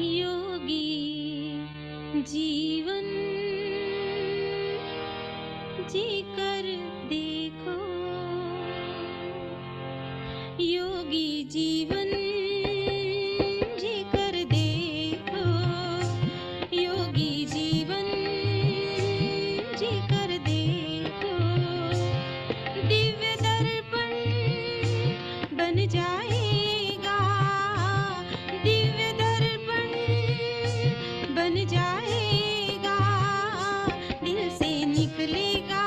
योगी जीवन जी कर देखो, योगी जीवन जी कर देखो, योगी जीवन जी कर देखो। दिव्य दर्पण बन जाएगा, दिव्य दर्पण बन जाएगा, दिल से निकलेगा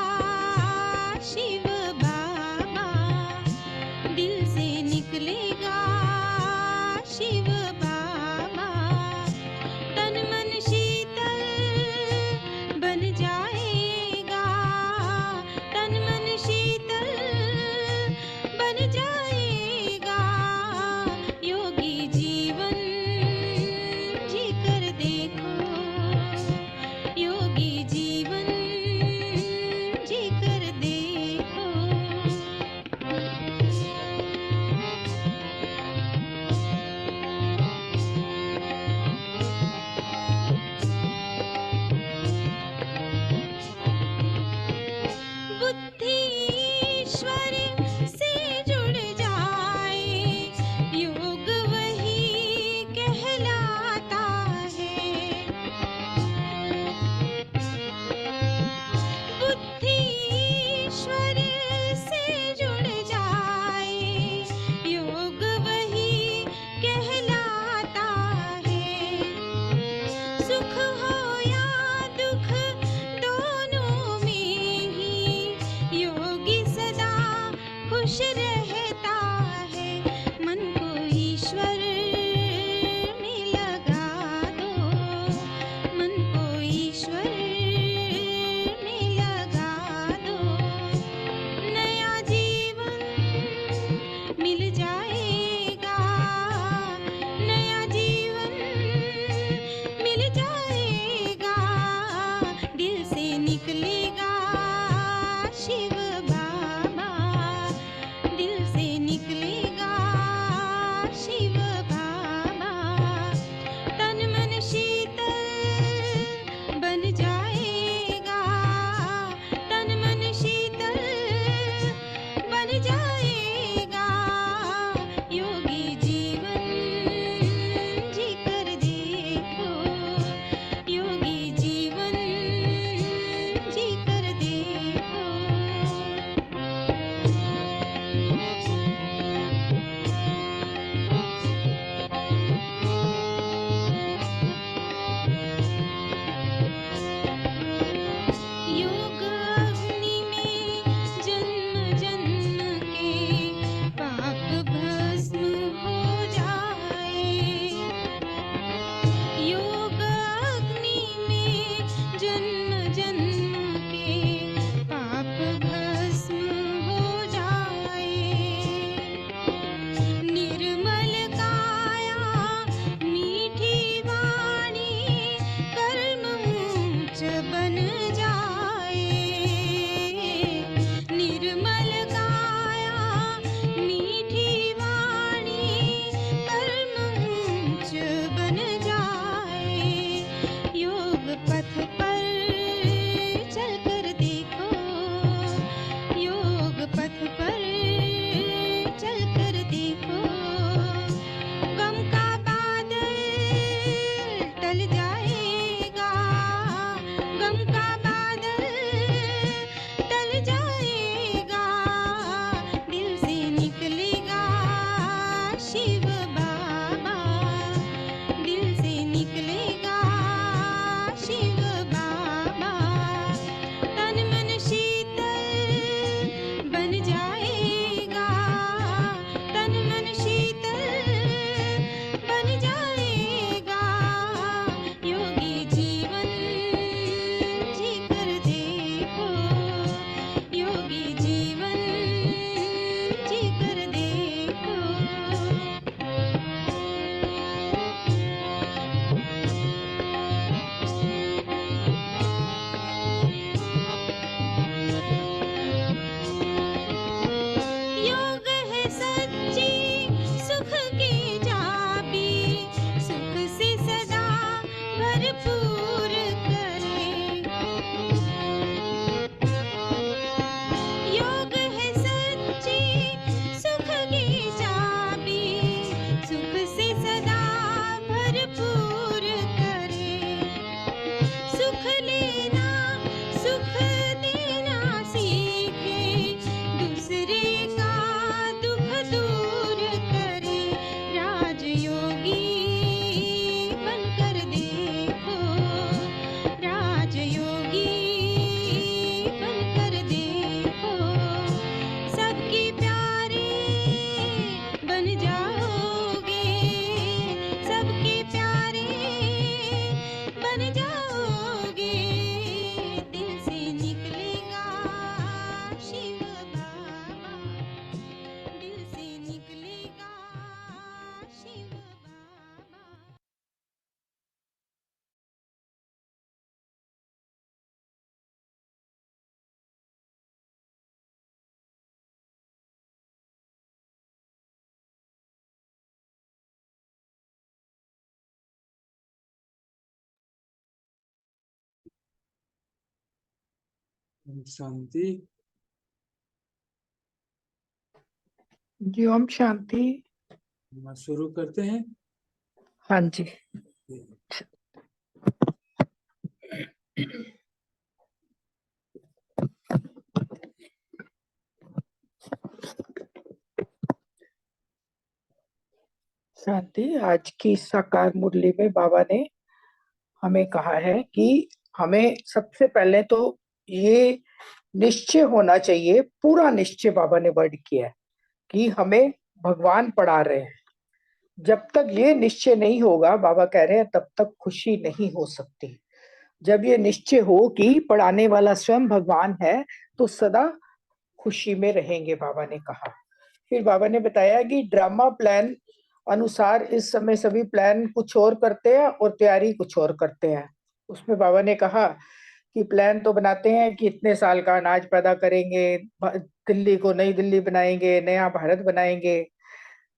ओम शांति। जी ओम शांति। शुरू करते हैं। हाँ जी। शांति। आज की साकार मुरली में बाबा ने हमें कहा है कि हमें सबसे पहले तो ये निश्चय होना चाहिए, पूरा निश्चय बाबा ने वर्ड किया है कि हमें भगवान पढ़ा रहे हैं। जब तक ये निश्चय नहीं होगा, बाबा कह रहे हैं, तब तक खुशी नहीं हो सकती। जब ये निश्चय हो कि पढ़ाने वाला स्वयं भगवान है, तो सदा खुशी में रहेंगे, बाबा ने कहा। फिर बाबा ने बताया कि ड्रामा प्लान अनुसार इस समय सभी प्लान कुछ और करते हैं और तैयारी कुछ और करते हैं। उसमें बाबा ने कहा कि प्लान तो बनाते हैं कि इतने साल का अनाज पैदा करेंगे, दिल्ली को नई दिल्ली बनाएंगे, नया भारत बनाएंगे,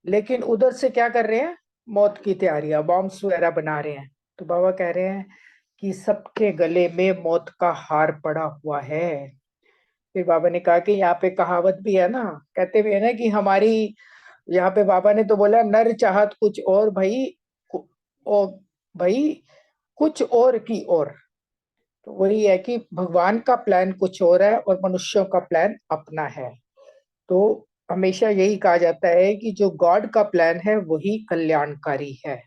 लेकिन उधर से क्या कर रहे हैं? मौत की तैयारियां, बॉम्ब्स वगैरह बना रहे हैं। तो बाबा कह रहे हैं कि सबके गले में मौत का हार पड़ा हुआ है। फिर बाबा ने कहा कि यहाँ पे कहावत भी है ना, कहते भी है ना कि हमारी, यहाँ पे बाबा ने तो बोला नर चाहत कुछ और भाई, ओ भाई कुछ और की और। तो वही है कि भगवान का प्लान कुछ और है और मनुष्यों का प्लान अपना है। तो हमेशा यही कहा जाता है कि जो गॉड का प्लान है वही कल्याणकारी है।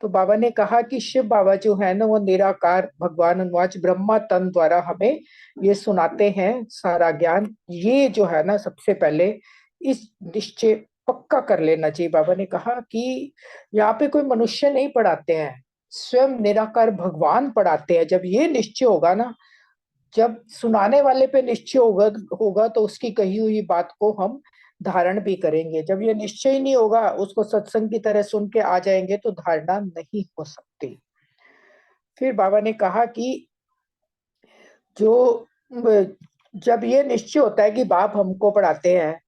तो बाबा ने कहा कि शिव बाबा जो है ना, वो निराकार भगवान अनुवाच ब्रह्मा तन द्वारा हमें ये सुनाते हैं सारा ज्ञान। ये जो है ना, सबसे पहले इस निश्चय पक्का कर लेना चाहिए। बाबा ने कहा कि यहाँ पे कोई मनुष्य नहीं पढ़ाते हैं, स्वयं निराकार भगवान पढ़ाते हैं। जब ये निश्चय होगा ना, जब सुनाने वाले पे निश्चय होगा होगा तो उसकी कही हुई बात को हम धारण भी करेंगे। जब ये निश्चय ही नहीं होगा, उसको सत्संग की तरह सुन के आ जाएंगे, तो धारणा नहीं हो सकती। फिर बाबा ने कहा कि जो जब ये निश्चय होता है कि बाप हमको पढ़ाते हैं,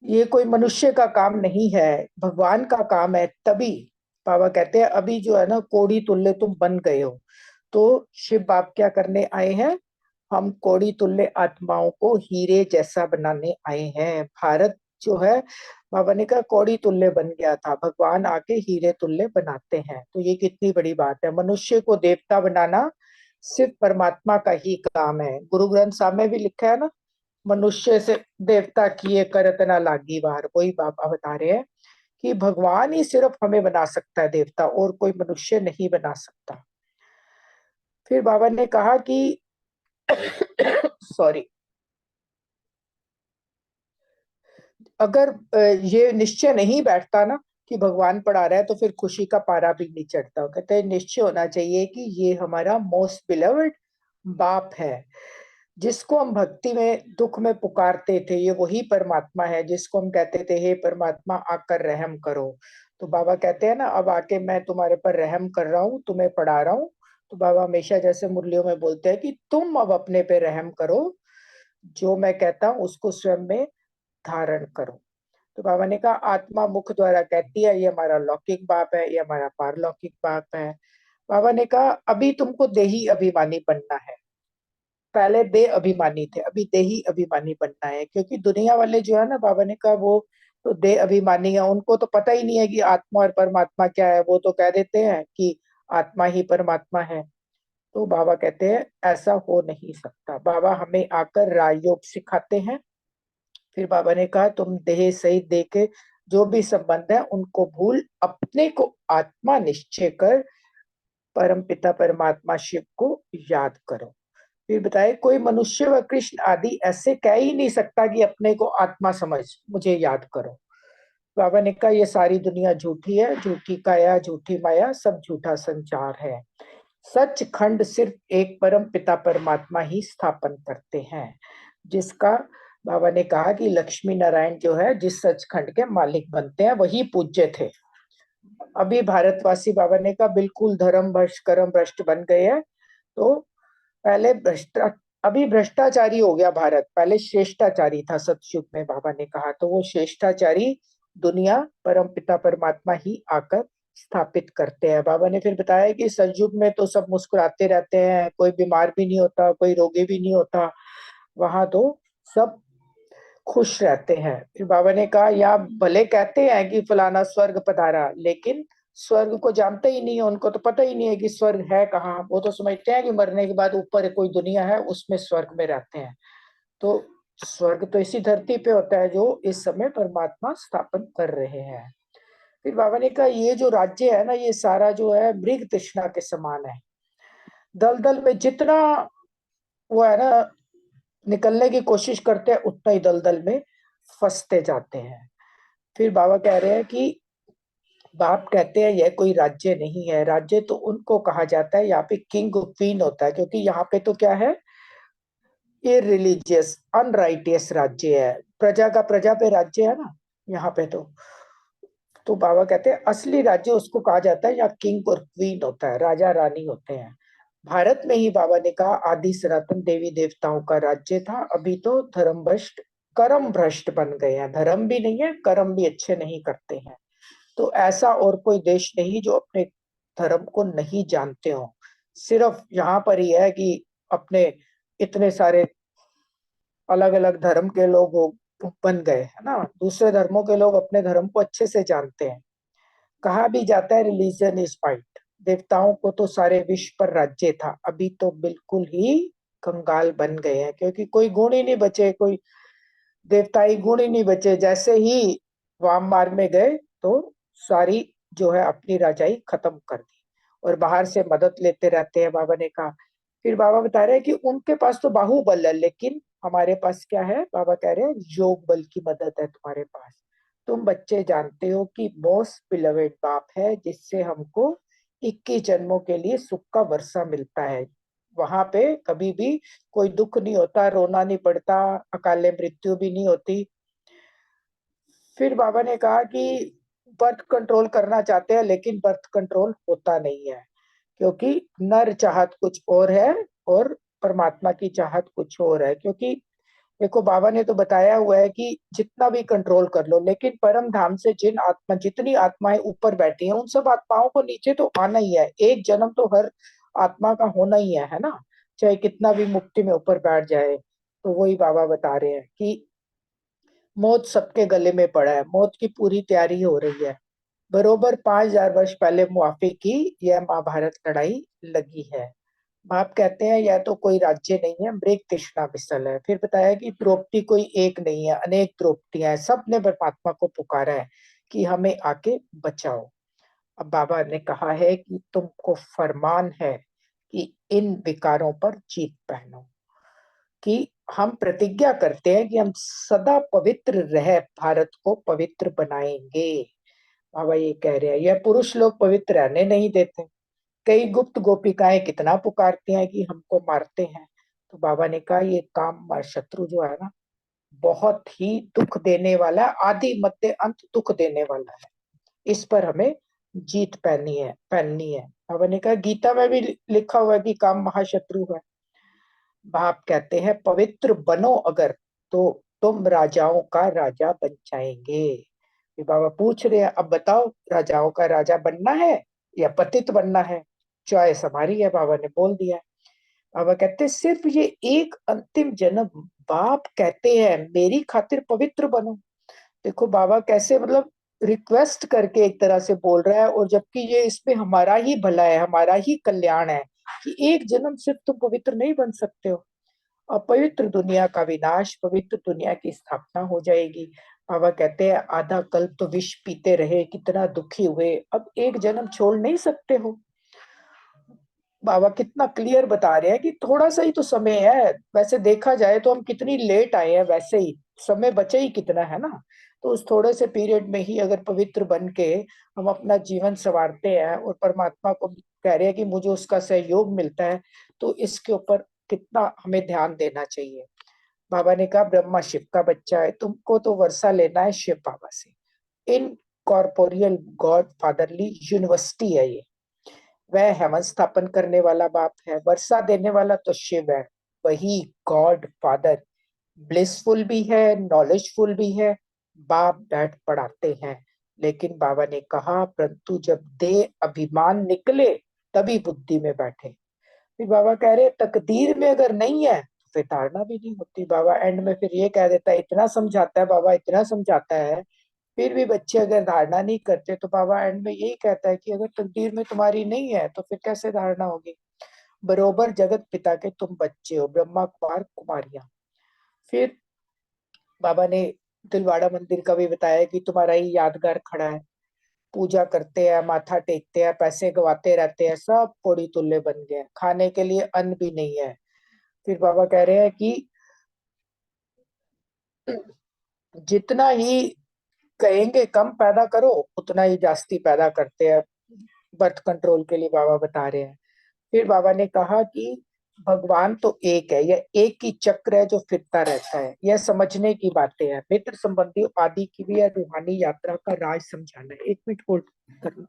ये कोई मनुष्य का काम नहीं है, भगवान का काम है, तभी बाबा कहते हैं अभी जो है ना, कोड़ी तुल्य तुम बन गए हो। तो शिव बाप क्या करने आए हैं? हम कोड़ी तुल्य आत्माओं को हीरे जैसा बनाने आए हैं। भारत जो है, बाबा ने कहा कौड़ी तुल्य बन गया था, भगवान आके हीरे तुल्य बनाते हैं। तो ये कितनी बड़ी बात है। मनुष्य को देवता बनाना सिर्फ परमात्मा का ही काम है। गुरु ग्रंथ साहब में भी लिखा है ना, मनुष्य से देवता किए करत ना लागी वार। वही बाबा बता रहे हैं कि भगवान ही सिर्फ हमें बना सकता है देवता, और कोई मनुष्य नहीं बना सकता। फिर बाबा ने कहा कि सॉरी, अगर ये निश्चय नहीं बैठता ना कि भगवान पढ़ा रहा है, तो फिर खुशी का पारा भी नहीं चढ़ता। कहते हैं निश्चय होना चाहिए कि ये हमारा मोस्ट बिलव्ड बाप है, जिसको हम भक्ति में दुख में पुकारते थे। ये वही परमात्मा है जिसको हम कहते थे हे परमात्मा आकर रहम करो। तो बाबा कहते हैं ना, अब आके मैं तुम्हारे पर रहम कर रहा हूँ, तुम्हें पढ़ा रहा हूँ। तो बाबा हमेशा जैसे मुरलियों में बोलते हैं कि तुम अब अपने पे रहम करो, जो मैं कहता हूँ उसको स्वयं में धारण करो। तो बाबा ने कहा आत्मा मुख द्वारा कहती है ये हमारा लौकिक बाप है, ये हमारा पारलौकिक बाप है। बाबा ने कहा अभी तुमको देही अभिमानी बनना है। पहले दे अभिमानी थे, अभी देही अभिमानी बनना है। क्योंकि दुनिया वाले जो है ना, बाबा ने कहा वो तो दे अभिमानी है, उनको तो पता ही नहीं है कि आत्मा और परमात्मा क्या है। वो तो कह देते हैं कि आत्मा ही परमात्मा है। तो बाबा कहते हैं ऐसा हो नहीं सकता। बाबा हमें आकर राजयोग सिखाते हैं। फिर बाबा ने कहा तुम देह सहित देह के जो भी संबंध है उनको भूल अपने को आत्मा निश्चय कर परम पिता परमात्मा शिव को याद करो। फिर बताए कोई मनुष्य व कृष्ण आदि ऐसे कह ही नहीं सकता कि अपने को आत्मा समझ मुझे याद करो। बाबा ने कहा ये सारी दुनिया झूठी है, झूठी काया झूठी माया, सब झूठा संचार है। सच खंड सिर्फ एक परम पिता परमात्मा ही स्थापन करते हैं, जिसका बाबा ने कहा कि लक्ष्मी नारायण जो है जिस सचखंड के मालिक बनते हैं वही पूज्य थे। अभी भारतवासी बाबा ने कहा बिल्कुल धर्म भ्रष्ट कर्म भ्रष्ट बन गए हैं। तो पहले अभी भ्रष्टाचारी हो गया भारत, पहले श्रेष्ठाचारी था सतयुग में। बाबा ने कहा तो वो श्रेष्ठाचारी दुनिया परम पिता परमात्मा ही आकर स्थापित करते हैं। बाबा ने फिर बताया कि सतयुग में तो सब मुस्कुराते रहते हैं, कोई बीमार भी नहीं होता, कोई रोगी भी नहीं होता, वहां तो सब खुश रहते हैं। फिर बाबा ने कहा, या भले कहते हैं कि फलाना स्वर्ग पधारा, लेकिन स्वर्ग को जानते ही नहीं है, उनको तो पता ही नहीं है कि स्वर्ग है कहाँ। वो तो समझते हैं कि मरने के बाद ऊपर कोई दुनिया है, उसमें स्वर्ग में रहते हैं। तो स्वर्ग तो इसी धरती पे होता है जो इस समय परमात्मा स्थापन कर रहे हैं। फिर बाबा ने कहा, ये जो राज्य है ना, ये सारा जो है मृग तृष्णा के समान है। दलदल में जितना वो है ना निकलने की कोशिश करते हैं, उतना ही दलदल में फंसते जाते हैं। फिर बाबा कह रहे हैं कि बाप कहते हैं यह कोई राज्य नहीं है, राज्य तो उनको कहा जाता है, यहाँ पे किंग क्वीन होता है, क्योंकि यहाँ पे तो क्या है, ये रिलीजियस अनराइटियस राज्य है, प्रजा का प्रजा पे राज्य है ना यहाँ पे। तो बाबा कहते हैं असली राज्य उसको कहा जाता है, या किंग और क्वीन होता है, राजा रानी होते हैं। भारत में ही बाबा ने कहा आदि सनातन देवी देवताओं का राज्य था, अभी तो धर्म भ्रष्ट कर्म भ्रष्ट बन गए हैं, धर्म भी नहीं है, कर्म भी अच्छे नहीं करते हैं। तो ऐसा और कोई देश नहीं जो अपने धर्म को नहीं जानते हो। सिर्फ यहाँ पर ही है कि अपने इतने सारे अलग अलग धर्म के लोग बन गए है ना, दूसरे धर्मों के लोग अपने धर्म को अच्छे से जानते हैं। कहा भी जाता है रिलीजन इज माइट, देवताओं को तो सारे विश्व पर राज्य था, अभी तो बिल्कुल ही कंगाल बन गए हैं, क्योंकि कोई गुण ही नहीं बचे, कोई देवताई गुण ही नहीं बचे। जैसे ही वाम मार्ग में गए तो सारी जो है अपनी राजाई खत्म कर दी और बाहर से मदद लेते रहते हैं, बाबा ने कहा। फिर बाबा बता रहे हैं कि उनके पास तो बाहुबल है, लेकिन हमारे पास क्या है, बाबा कह रहे हैं योग बल की मदद है तुम्हारे पास। तुम बच्चे जानते हो कि मोस्ट बिलवेड बाप है, जिससे हमको 21 जन्मों के लिए सुख का वर्षा मिलता है। वहां पे कभी भी कोई दुख नहीं होता, रोना नहीं पड़ता, अकाले मृत्यु भी नहीं होती। फिर बाबा ने कहा कि बर्थ कंट्रोल करना चाहते हैं, लेकिन बर्थ कंट्रोल होता नहीं है, क्योंकि नर चाहत कुछ और है और परमात्मा की चाहत कुछ और है। क्योंकि देखो बाबा ने तो बताया हुआ है कि जितना भी कंट्रोल कर लो, लेकिन परम धाम से जितनी आत्माएं ऊपर बैठी हैं, उन सब आत्माओं को नीचे तो आना ही है। एक जन्म तो हर आत्मा का होना ही है ना, चाहे कितना भी मुक्ति में ऊपर बैठ जाए। तो वही बाबा बता रहे हैं कि मौत सबके गले में पड़ा है, मौत की पूरी तैयारी हो रही है। बरोबर 5,000 वर्ष पहले मुआफी की यह महाभारत लड़ाई लगी है। बाप कहते हैं यह तो कोई राज्य नहीं है, मृग तृष्णा विसल है। फिर बताया कि द्रौपदी कोई एक नहीं है, अनेक द्रौपदियां हैं, सब ने परमात्मा को पुकारा है कि हमें आके बचाओ। अब बाबा ने कहा है कि तुमको फरमान है कि इन विकारों पर जीत पहनो, कि हम प्रतिज्ञा करते हैं कि हम सदा पवित्र रह भारत को पवित्र बनाएंगे। बाबा ये कह रहे हैं, यह पुरुष लोग पवित्र रहने नहीं देते। कई गुप्त गोपिकाएं कितना पुकारती हैं कि हमको मारते हैं। तो बाबा ने कहा ये काम शत्रु जो है ना, बहुत ही दुख देने वाला, आदि मध्य अंत दुख देने वाला है। इस पर हमें जीत पहननी है। बाबा ने कहा गीता में भी लिखा हुआ है कि काम महाशत्रु है। बाप कहते हैं पवित्र बनो अगर, तो तुम राजाओं का राजा बन जाएंगे। ये बाबा पूछ रहे हैं, अब बताओ राजाओं का राजा बनना है या पतित बनना है, चॉइस हमारी है, बाबा ने बोल दिया। बाबा कहते हैं सिर्फ ये एक अंतिम जन्म, बाप कहते हैं मेरी खातिर पवित्र बनो। देखो बाबा कैसे मतलब रिक्वेस्ट करके एक तरह से बोल रहा है, और जबकि ये इसमें हमारा ही भला है, हमारा ही कल्याण है कि एक जन्म सिर्फ तुम पवित्र नहीं बन सकते हो, अपवित्र दुनिया का विनाश, पवित्र दुनिया की स्थापना हो जाएगी। बाबा कहते हैं आधा कल्प तो विष पीते रहे, कितना दुखी हुए, अब एक जन्म छोड़ नहीं सकते हो। बाबा कितना क्लियर बता रहे हैं कि थोड़ा सा ही तो समय है। वैसे देखा जाए तो हम कितनी लेट आए हैं, वैसे ही समय बचे ही कितना है ना। तो उस थोड़े से पीरियड में ही अगर पवित्र बन के हम अपना जीवन संवारते हैं और परमात्मा को कह रहे हैं कि मुझे उसका सहयोग मिलता है, तो इसके ऊपर कितना हमें ध्यान देना चाहिए। बाबा ने कहा ब्रह्मा शिव का बच्चा है, तुमको तो वर्षा लेना है शिव बाबा से। इन कॉर्पोरियल गॉड फादरली यूनिवर्सिटी है ये, वह हेवन स्थापन करने वाला बाप है, वर्षा देने वाला तो शिव है, वही गॉड फादर ब्लिसफुल भी है, नॉलेजफुल भी है। बाप बैठ पढ़ाते हैं, लेकिन बाबा ने कहा परंतु जब देह अभिमान निकले तभी बुद्धि में बैठे। फिर बाबा कह रहे तकदीर में अगर नहीं है तो फिर धारणा भी नहीं होती। बाबा एंड में फिर ये कह देता है, इतना समझाता है बाबा, इतना समझाता है, फिर भी बच्चे अगर धारणा नहीं करते तो बाबा एंड में यही कहता है कि अगर तकदीर में तुम्हारी नहीं है तो फिर कैसे धारणा होगी। बरोबर जगत पिता के तुम बच्चे हो, ब्रह्मा कुमार कुमारियां। फिर बाबा ने दिलवाड़ा मंदिर का भी बताया कि तुम्हारा ही यादगार खड़ा है, पूजा करते हैं, माथा टेकते हैं, पैसे गवाते रहते हैं, सब कोड़ी तुल्ले बन गए हैं, खाने के लिए अन्न भी नहीं है। फिर बाबा कह रहे हैं कि जितना ही कहेंगे कम पैदा करो उतना ही जास्ती पैदा करते हैं, बर्थ कंट्रोल के लिए बाबा बता रहे हैं। फिर बाबा ने कहा कि भगवान तो एक है, यह एक ही चक्र है जो फिरता रहता है, यह समझने की बातें हैं। मित्र संबंधी आदि की भी यह रूहानी यात्रा का राज समझाना है। 1 मिनट होल्ड करना।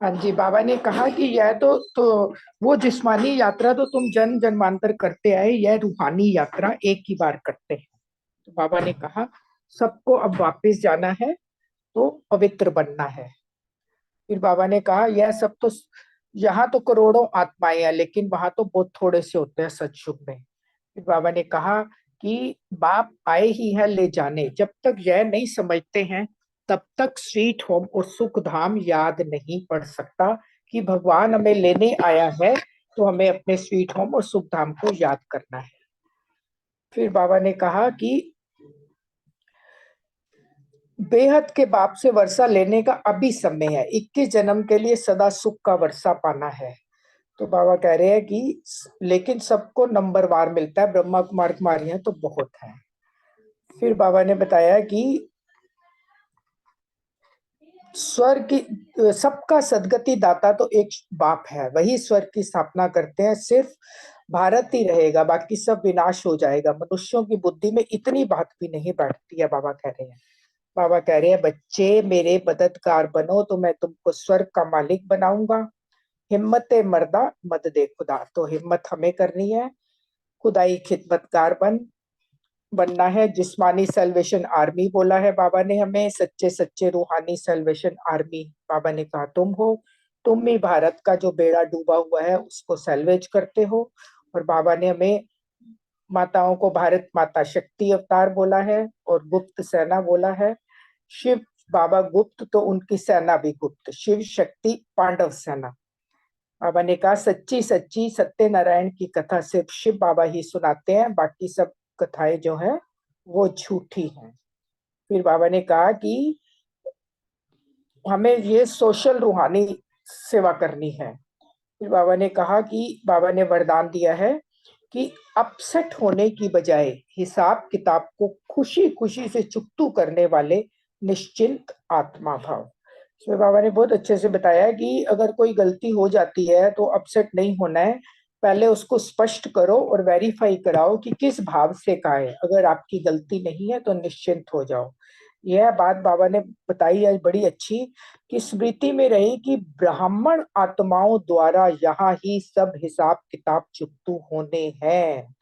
हाँ जी, बाबा ने कहा कि यह तो वो जिस्मानी यात्रा तो तुम जन्म जन्मांतर करते आए, यह रूहानी यात्रा एक ही बार करते हैं। तो बाबा ने कहा सबको अब वापस जाना है तो पवित्र बनना है। फिर बाबा ने कहा यह सब तो यहाँ तो करोड़ों आत्माएं हैं लेकिन वहां तो बहुत थोड़े से होते हैं सत्सुग में। फिर बाबा ने कहा कि बाप आए ही है ले जाने, जब तक यह नहीं समझते हैं तब तक स्वीट होम और सुख धाम याद नहीं पड़ सकता कि भगवान हमें लेने आया है, तो हमें अपने स्वीट होम और सुख धाम को याद करना है। फिर बाबा ने कहा कि बेहद के बाप से वर्षा लेने का अभी समय है, 21 जन्म के लिए सदा सुख का वर्षा पाना है। तो बाबा कह रहे हैं कि लेकिन सबको नंबरवार मिलता है, ब्रह्मा कुमार कुमारियां तो बहुत हैं। फिर बाबा ने बताया कि स्वर्ग की सबका सदगति दाता तो एक बाप है, वही स्वर्ग की स्थापना करते हैं। सिर्फ भारत ही रहेगा, बाकी सब विनाश हो जाएगा। मनुष्यों की बुद्धि में इतनी बात भी नहीं बैठती है, बाबा कह रहे हैं। बाबा कह रहे हैं बच्चे मेरे मददगार बनो तो मैं तुमको स्वर्ग का मालिक बनाऊंगा। हिम्मत मर्दा मद दे खुदा, तो हिम्मत हमें करनी है, खुदाई खिदमतगार बनना है। जिस्मानी सेल्वेशन आर्मी बोला है बाबा ने हमें, सच्चे सच्चे रूहानी सेल्वेशन आर्मी बाबा ने कहा तुम हो। तुम ही भारत का जो बेड़ा डूबा हुआ है उसको सेल्वेज करते हो। और बाबा ने हमें माताओं को भारत माता शक्ति अवतार बोला है और गुप्त सेना बोला है। शिव बाबा गुप्त तो उनकी सेना भी गुप्त, शिव शक्ति पांडव सेना। बाबा ने कहा सच्ची सच्ची सत्यनारायण की कथा सिर्फ शिव बाबा ही सुनाते हैं, बाकी सब कथाएं जो है वो झूठी हैं। फिर बाबा ने कहा कि हमें ये सोशल रूहानी सेवा करनी है। फिर बाबा ने कहा कि बाबा ने वरदान दिया है कि अपसेट होने की बजाय हिसाब किताब को खुशी खुशी से चुकतू करने वाले निश्चिंत आत्मा भाव। इसमें बाबा ने बहुत अच्छे से बताया कि अगर कोई गलती हो जाती है तो अपसेट नहीं होना है, पहले उसको स्पष्ट करो और वेरीफाई कराओ कि किस भाव से कहा है। अगर आपकी गलती नहीं है तो निश्चिंत हो जाओ। यह बात बाबा ने बताई है बड़ी अच्छी, कि स्मृति में रहे कि ब्राह्मण आत्माओं द्वारा यहाँ ही सब हिसाब किताब चुकतू होने हैं।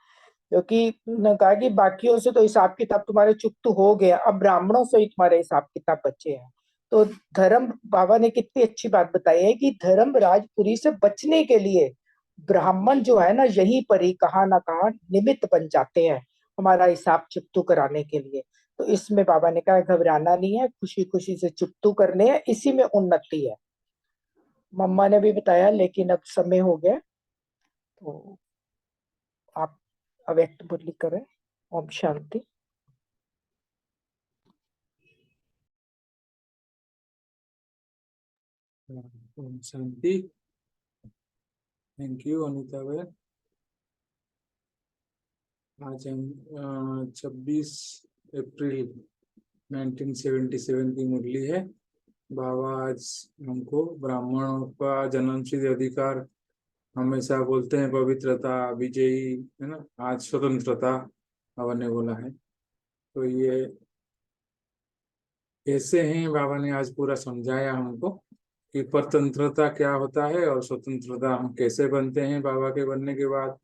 क्योंकि उन्होंने कहा कि बाकियों से तो हिसाब किताब तुम्हारे चुकतू हो गया, अब ब्राह्मणों से ही तुम्हारे हिसाब किताब बचे हैं। तो धर्म बाबा ने कितनी अच्छी बात बताई है कि धर्म राजपुरी से बचने के लिए ब्राह्मण जो है ना यहीं पर ही कहाँ ना कहाँ निमित्त बन जाते हैं हमारा हिसाब चुकतू कराने के लिए। तो इसमें बाबा ने कहा घबराना नहीं है, खुशी खुशी से चुकतू करने हैं, इसी में उन्नति है। मम्मा ने भी बताया लेकिन अब समय हो गया तो आप अव्यक्त मुरली करें। ओम शांति। ओम शांति। थैंक यू अनिता बहन। आज हम 26 अप्रैल 1977 की मुरली है। बाबा आज हमको ब्राह्मणों का जन्मसिद्ध अधिकार, हमेशा बोलते हैं पवित्रता विजयी है ना, आज स्वतंत्रता बाबा ने बोला है। तो ये कैसे हैं बाबा ने आज पूरा समझाया हमको। कि परतंत्रता क्या होता है और स्वतंत्रता हम कैसे बनते हैं बाबा के बनने के बाद।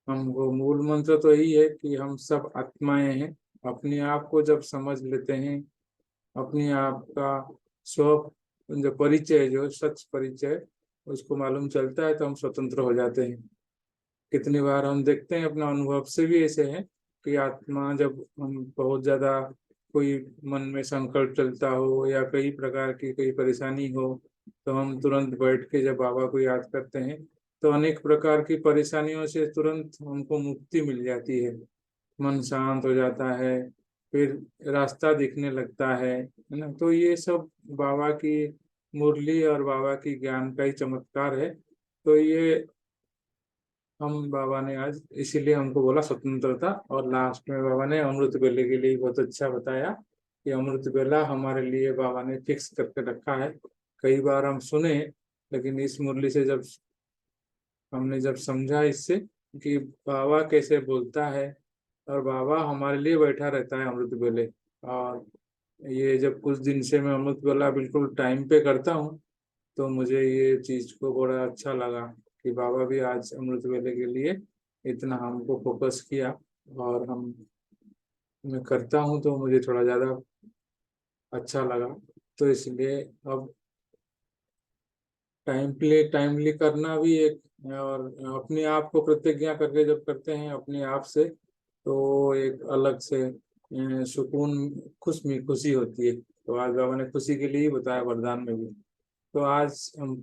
हमको मूल मंत्र तो यही है कि हम सब आत्माएं हैं। अपने आप को जब समझ लेते हैं, अपने आप का स्व जो परिचय, जो सच परिचय उसको मालूम चलता है, तो हम स्वतंत्र हो जाते हैं। कितनी बार हम देखते हैं, अपना अनुभव से भी ऐसे है कि आत्मा जब हम बहुत ज्यादा कोई मन में संकल्प चलता हो या कई प्रकार की कोई परेशानी हो, तो हम तुरंत बैठ के जब बाबा को याद करते हैं, तो अनेक प्रकार की परेशानियों से तुरंत हमको मुक्ति मिल जाती है। मन शांत हो जाता है, फिर रास्ता दिखने लगता है ना। तो ये सब बाबा की मुरली और बाबा की ज्ञान का ही चमत्कार है। तो ये हम बाबा ने आज इसीलिए हमको बोला स्वतंत्रता। और लास्ट में बाबा ने अमृत वेले के लिए बहुत अच्छा बताया कि अमृत वेला हमारे लिए बाबा ने फिक्स करके रखा है। कई बार हम सुने, लेकिन इस मुरली से जब हमने जब समझा इससे कि बाबा कैसे बोलता है और बाबा हमारे लिए बैठा रहता है अमृत वेले। और ये जब कुछ दिन से मैं अमृत वेला बिल्कुल टाइम पे करता हूँ, तो मुझे ये चीज को बड़ा अच्छा लगा कि बाबा भी आज अमृत वेले के लिए इतना हमको फोकस किया। और मैं करता हूँ तो मुझे थोड़ा ज्यादा अच्छा लगा। तो इसलिए अब टाइमली करना भी एक, और अपने आप को प्रतिज्ञा करके जब करते हैं अपने आप से, तो एक अलग से सुकून, खुशी होती है। तो आज बाबा ने खुशी के लिए ही बताया वरदान में भी। तो आज हम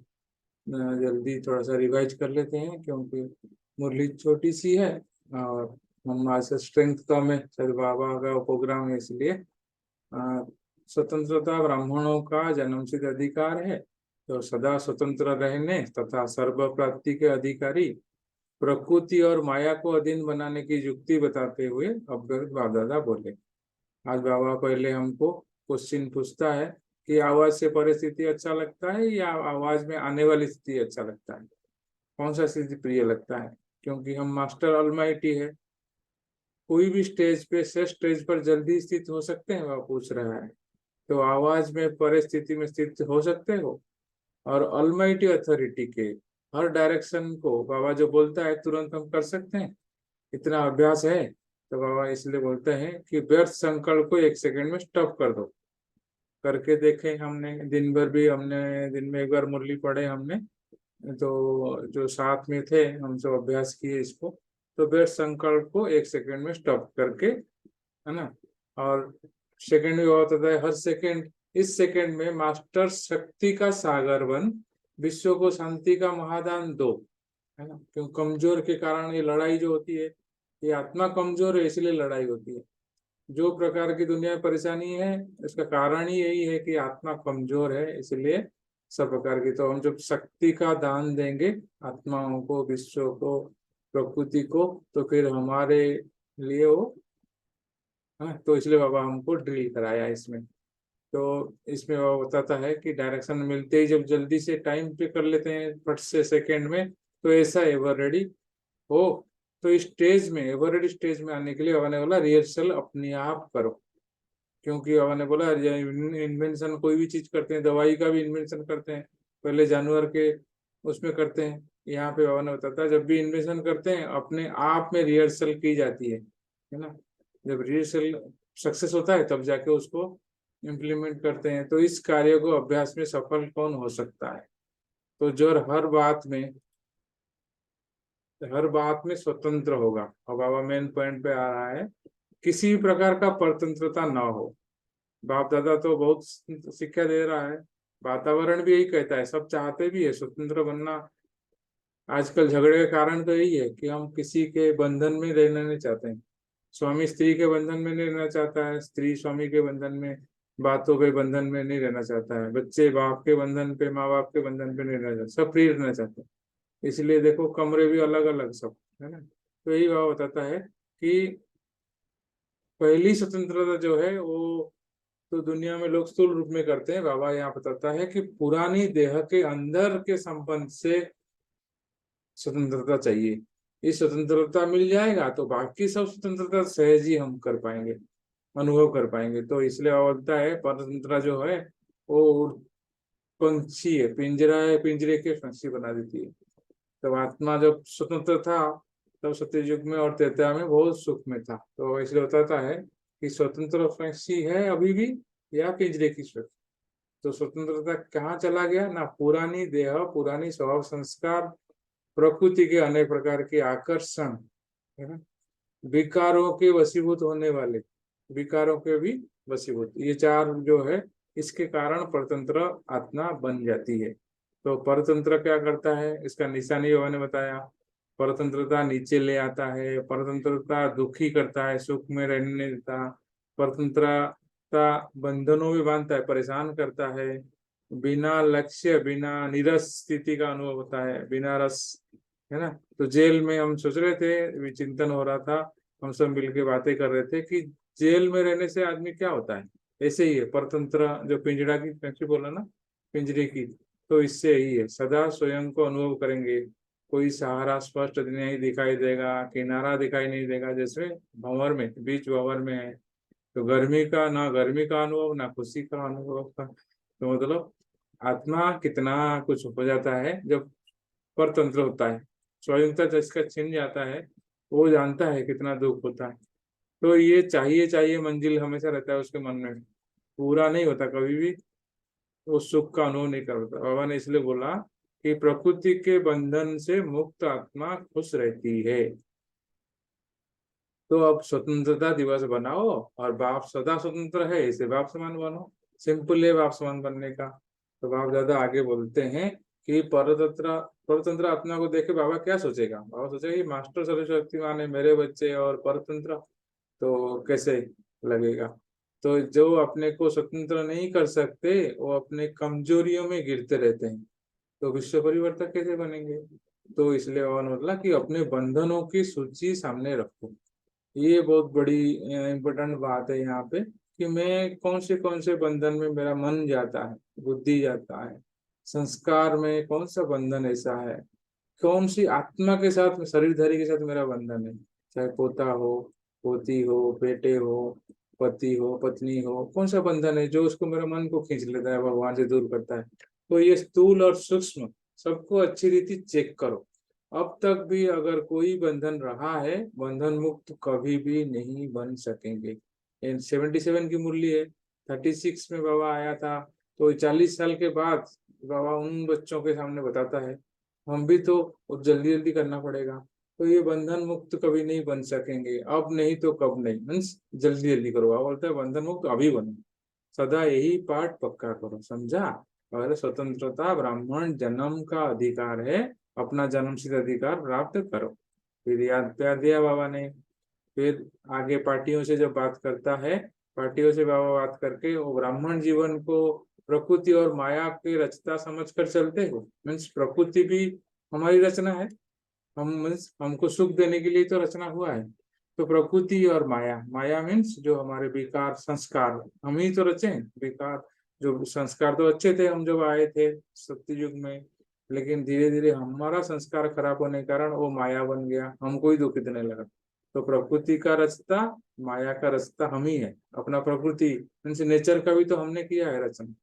जल्दी थोड़ा सा रिवाइज कर लेते हैं, क्योंकि मुरली छोटी सी है और हम आज से स्ट्रेंथ कम है, शायद बाबा का प्रोग्राम है इसलिए। स्वतंत्रता ब्राह्मणों का जन्मसिद्ध अधिकार है, तो सदा स्वतंत्र रहने तथा सर्व प्राप्ति के अधिकारी, प्रकृति और माया को अधीन बनाने की युक्ति बताते हुए अब बाबा दादा बोले। आज बाबा पहले हमको क्वेश्चन पूछता है कि आवाज से परिस्थिति अच्छा लगता है या आवाज में आने वाली स्थिति अच्छा लगता है, कौन सा स्थिति प्रिय लगता है। क्योंकि हम मास्टर ऑलमाइटी है, कोई भी स्टेज पे से स्टेज पर जल्दी स्थित हो सकते हैं, वह पूछ रहा है। तो आवाज में परिस्थिति में स्थित हो सकते हो, और ऑलमाइटी अथॉरिटी के हर डायरेक्शन को बाबा जो बोलता है तुरंत हम कर सकते हैं, इतना अभ्यास है। तो बाबा इसलिए बोलते हैं कि व्यर्थ संकल्प को 1 सेकंड में स्टॉप कर दो। करके देखे हमने, दिन भर भी हमने दिन में एक बार मुरली पढ़े हमने, तो जो साथ में थे हम सब अभ्यास किए इसको। तो व्यर्थ संकल्प को 1 सेकंड में स्टॉप करके, है ना। और सेकंड में बहुत होता है, हर सेकंड, इस सेकंड में मास्टर शक्ति का सागर बन, विश्व को शांति का महादान दो, है ना। क्यों कमजोर के कारण ये लड़ाई जो होती है, ये आत्मा कमजोर है इसलिए लड़ाई होती है। जो प्रकार की दुनिया में परेशानी है, इसका कारण ही यही है कि आत्मा कमजोर है, इसलिए सब प्रकार की। तो हम जब शक्ति का दान देंगे आत्माओं को, विश्व को, प्रकृति को, तो फिर हमारे लिए वो, हाँ, तो इसलिए बाबा हमको ड्रिल कराया इसमें। तो इसमें बाबा बताता है कि डायरेक्शन मिलते ही जब जल्दी से टाइम पे कर लेते हैं फट से सेकंड में, तो ऐसा एवर रेडी हो। तो इस स्टेज में, एवर रेडी स्टेज में आने के लिए बाबा ने बोला रिहर्सल अपने आप करो। क्योंकि बाबा ने बोला इन्वेंशन कोई भी चीज करते हैं, दवाई का भी इन्वेंशन करते हैं, पहले जानवर के उसमें करते हैं। यहाँ पे बाबा ने बताता है जब भी इन्वेंशन करते हैं अपने आप में रिहर्सल की जाती है ना। जब रिहर्सल सक्सेस होता है तब जाके उसको इम्प्लीमेंट करते हैं। तो इस कार्य को अभ्यास में सफल कौन हो सकता है, तो जो हर बात में स्वतंत्र होगा। और बाबा मेन पॉइंट पे आ रहा है, किसी भी प्रकार का परतंत्रता न हो। बाप दादा तो बहुत शिक्षा दे रहा है, वातावरण भी यही कहता है, सब चाहते भी है स्वतंत्र बनना। आजकल झगड़े का कारण तो यही है कि हम किसी के बंधन में रहना नहीं चाहते हैं। स्वामी स्त्री के बंधन में नहीं रहना चाहता है, स्त्री स्वामी के बंधन में, बातों के बंधन में नहीं रहना चाहता है, बच्चे बाप के बंधन पे, माँ बाप के बंधन पे नहीं रहना चाहते, सब फ्री रहना चाहते हैं। इसलिए देखो कमरे भी अलग अलग सब, है ना। तो यही बाबा बताता है कि पहली स्वतंत्रता जो है वो तो दुनिया में लोग स्थूल रूप में करते हैं। बाबा यहाँ बताता है कि पुरानी देह के अंदर के संबंध से स्वतंत्रता चाहिए। ये स्वतंत्रता मिल जाएगा तो बाकी सब स्वतंत्रता सहज ही हम कर पाएंगे, अनुभव कर पाएंगे। तो इसलिए बोलता है परतंत्रता जो है वो पंछी है, पिंजरा है, पिंजरे के पंछी बना देती है। तब आत्मा जब स्वतंत्र था तब सत्ययुग में और त्रेता में बहुत सुख में था। तो इसलिए बताता है कि स्वतंत्र पंछी है अभी भी या पिंजरे की सुख। तो स्वतंत्रता कहाँ चला गया ना, पुरानी देह, पुरानी स्वभाव संस्कार, प्रकृति के अनेक प्रकार के आकर्षण, है ना, विकारों के वशीभूत होने वाले, विकारों के भी वशीभूत, ये चार जो है इसके कारण परतंत्र आत्मा बन जाती है। तो परतंत्र क्या करता है, इसका निशानी बाबा ने बताया। परतंत्रता नीचे ले आता है, परतंत्रता दुखी करता है, सुख में रहने नहीं देता, परतंत्रता बंधनों में बांधता है, परेशान करता है, बिना लक्ष्य बिना निरस स्थिति का अनुभव होता है, बिना रस, है ना। तो जेल में हम सोच रहे थे, चिंतन हो रहा था, हम सब मिलके बातें कर रहे थे कि जेल में रहने से आदमी क्या होता है, ऐसे ही है परतंत्र, जो पिंजड़ा की पंछी बोला ना, पिंजरे की, तो इससे ही है, सदा स्वयं को अनुभव करेंगे, कोई सहारा स्पष्ट नहीं दिखाई देगा, किनारा दिखाई नहीं देगा, जैसे भंवर में, बीच भंवर में है, तो गर्मी का ना, गर्मी का अनुभव ना खुशी का अनुभव का, तो मतलब आत्मा कितना कुछ हो जाता है जब परतंत्र होता है, स्वयंता जिसका छिन जाता है वो जानता है कितना दुख होता है। तो ये चाहिए चाहिए मंजिल हमेशा रहता है उसके मन में, पूरा नहीं होता कभी भी, वो सुख का अनुभव नहीं करता। बाबा ने इसलिए बोला कि प्रकृति के बंधन से मुक्त आत्मा खुश रहती है। तो अब स्वतंत्रता दिवस बनाओ और बाप सदा स्वतंत्र है, इसे बाप समान बनो, सिंपल है बाप समान बनने का। तो बाप दादा आगे बोलते हैं कि परतंत्र परतंत्र आत्मा को देखे बाबा क्या सोचेगा, बाबा सोचेगा कि मास्टर सर्वशक्तिमान है मेरे बच्चे और परतंत्र, तो कैसे लगेगा। तो जो अपने को स्वतंत्र नहीं कर सकते वो अपने कमजोरियों में गिरते रहते हैं, तो विश्व परिवर्तक कैसे बनेंगे। तो इसलिए और मतलब कि अपने बंधनों की सूची सामने रखो, ये बहुत बड़ी इम्पोर्टेंट बात है यहाँ पे, कि मैं कौन से बंधन में मेरा मन जाता है, बुद्धि जाता है, संस्कार में कौन सा बंधन ऐसा है, कौन सी आत्मा के साथ, शरीरधारी के साथ मेरा बंधन है, चाहे पोता हो, पोती हो, बेटे हो, पति हो, पत्नी हो, कौन सा बंधन है जो उसको मेरे मन को खींच लेता है, भगवान से दूर करता है। तो ये स्थूल और सूक्ष्म सबको अच्छी रीति चेक करो। अब तक भी अगर कोई बंधन रहा है, बंधन मुक्त कभी भी नहीं बन सकेंगे। 77 की मुरली है, 36 में बाबा आया था, तो 40 साल के बाद बाबा उन बच्चों के सामने बताता है, हम भी तो जल्दी जल्दी करना पड़ेगा। तो ये बंधन मुक्त कभी नहीं बन सकेंगे, अब नहीं तो कब नहीं, मीन्स जल्दी जल्दी करो। बाबा बोलता है बंधन मुक्त अभी बनो, सदा यही पाठ पक्का करो, समझा। और स्वतंत्रता ब्राह्मण जन्म का अधिकार है, अपना जन्मसिद्ध अधिकार प्राप्त करो। फिर याद प्यार दिया बाबा ने। फिर आगे पार्टियों से जब बात करता है, पार्टियों से बाबा बात करके वो ब्राह्मण जीवन को प्रकृति और माया की रचना समझ कर चलते हो, मीन्स प्रकृति भी हमारी रचना है, हम मीन्स हमको सुख देने के लिए तो रचना हुआ है। तो प्रकृति और माया, माया मीन्स जो हमारे विकार संस्कार, हम ही तो रचे हैं विकार, जो संस्कार तो अच्छे थे हम जब आए थे सत्ययुग में, लेकिन धीरे धीरे हमारा संस्कार खराब होने के कारण वो माया बन गया, हमको ही दुख देने लगा। तो प्रकृति का रास्ता, माया का रास्ता हम ही है, अपना प्रकृति मीन्स नेचर का भी तो हमने किया है रचना।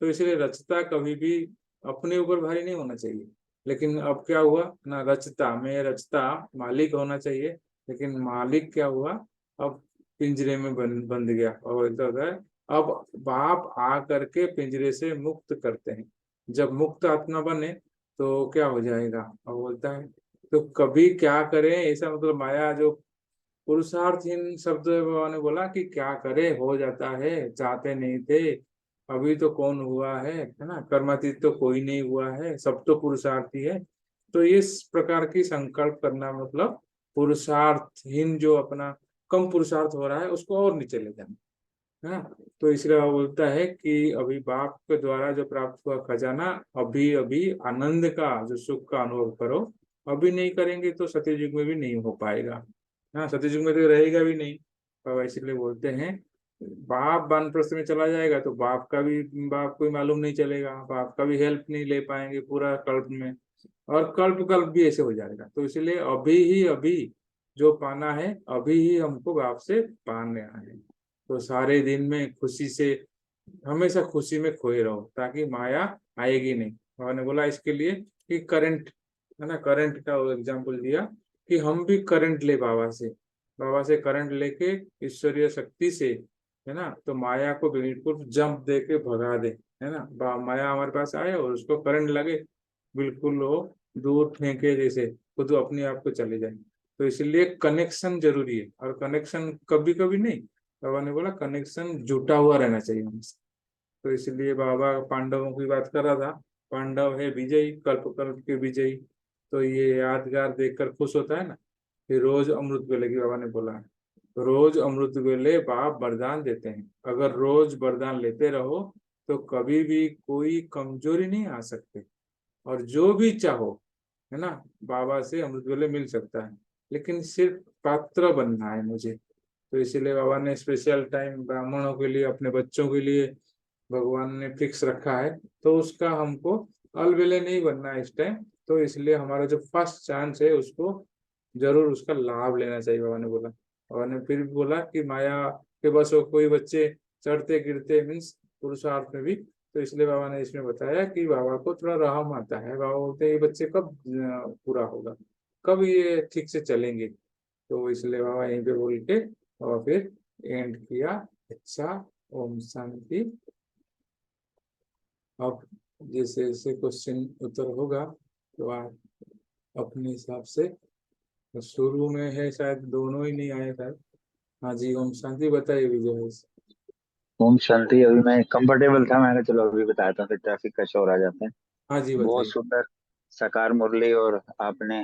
तो इसलिए रचता कभी भी अपने ऊपर भारी नहीं होना चाहिए। लेकिन अब क्या हुआ ना, रचता मैं रचता मालिक होना चाहिए, लेकिन मालिक क्या हुआ, अब पिंजरे में बंद गया। और होता है अब बाप आ करके पिंजरे से मुक्त करते हैं। जब मुक्त आत्मा बने तो क्या हो जाएगा, अब बोलता है तो कभी क्या करें, ऐसा मतलब माया जो पुरुषार्थहीन शब्द बाबा ने बोला कि क्या करे हो जाता है, चाहते नहीं थे, अभी तो कौन हुआ है ना, कर्मातीत तो कोई नहीं हुआ है, सब तो पुरुषार्थी है। तो इस प्रकार की संकल्प करना मतलब पुरुषार्थहीन जो अपना कम पुरुषार्थ हो रहा है उसको और नीचे ले जाना, है ना। तो इसलिए वो बोलता है कि अभी बाप के द्वारा जो प्राप्त हुआ खजाना, अभी अभी आनंद का जो सुख का अनुभव करो, अभी नहीं करेंगे तो सत्ययुग में भी नहीं हो पाएगा, हाँ सत्ययुग में तो रहेगा भी नहीं। बाबा इसलिए बोलते हैं बाप वानप्रस्थ में चला जाएगा तो बाप को भी मालूम नहीं चलेगा, बाप का भी हेल्प नहीं ले पाएंगे पूरा कल्प में, और कल्प कल्प भी ऐसे हो जाएगा। तो इसलिए अभी ही अभी जो पाना है, अभी ही हमको बाप से पाना है। तो सारे दिन में खुशी से हमेशा खुशी में खोए रहो, ताकि माया आएगी नहीं। बाबा ने बोला इसके लिए कि करंट, है ना, करंट का एग्जाम्पल दिया कि हम भी करंट ले बाबा से करंट लेके ईश्वरीय शक्ति से, है ना, तो माया को बिल्कुल जंप दे के भगा दे, है ना। माया हमारे पास आए और उसको करंट लगे, बिल्कुल वो दूर फेंके जैसे खुद अपने आप को चले जाए। तो इसलिए कनेक्शन जरूरी है, और कनेक्शन कभी कभी नहीं, बाबा ने बोला कनेक्शन जुटा हुआ रहना चाहिए हमसे। तो इसलिए बाबा पांडवों की बात कर रहा था, पांडव है विजयी, कल्प कल्प के विजयी। तो ये यादगार देखकर खुश होता है ना। फिर रोज अमृत वेले की बाबा ने बोला है, रोज अमृत वेले बाप वरदान देते हैं। अगर रोज वरदान लेते रहो तो कभी भी कोई कमजोरी नहीं आ सकते, और जो भी चाहो, है ना, बाबा से अमृत वेले मिल सकता है। लेकिन सिर्फ पात्र बनना है मुझे। तो इसीलिए बाबा ने स्पेशल टाइम ब्राह्मणों के लिए, अपने बच्चों के लिए भगवान ने फिक्स रखा है। तो उसका हमको अलबेले नहीं बनना है इस टाइम। तो इसलिए हमारा जो फर्स्ट चांस है उसको जरूर उसका लाभ लेना चाहिए, बाबा ने बोला। बाबा ने फिर भी बोला कि माया के बस वो कोई बच्चे चढ़ते गिरते मीन्स पुरुषार्थ में भी। तो इसलिए बाबा ने इसमें बताया कि बाबा को थोड़ा रहम आता है। बाबा बोलते हैं ये बच्चे कब पूरा होगा, कब ये ठीक से चलेंगे। तो इसलिए बाबा यहीं पे बोल के और फिर एंड किया। अच्छा, ओम शांति। अब जैसे जैसे क्वेश्चन उत्तर होगा तो आप अपने हिसाब से, तो शुरू में है शायद दोनों ही नहीं आए शायद। हाँ जी, ओम शांति बताइए विजय भाई। ओम शांति। अभी मैं कंफर्टेबल था, मैंने चलो अभी बताया था, फिर ट्रैफिक का शोर आ जाता है। हाँ जी बहुत बताइए। सुंदर साकार मुरली, और आपने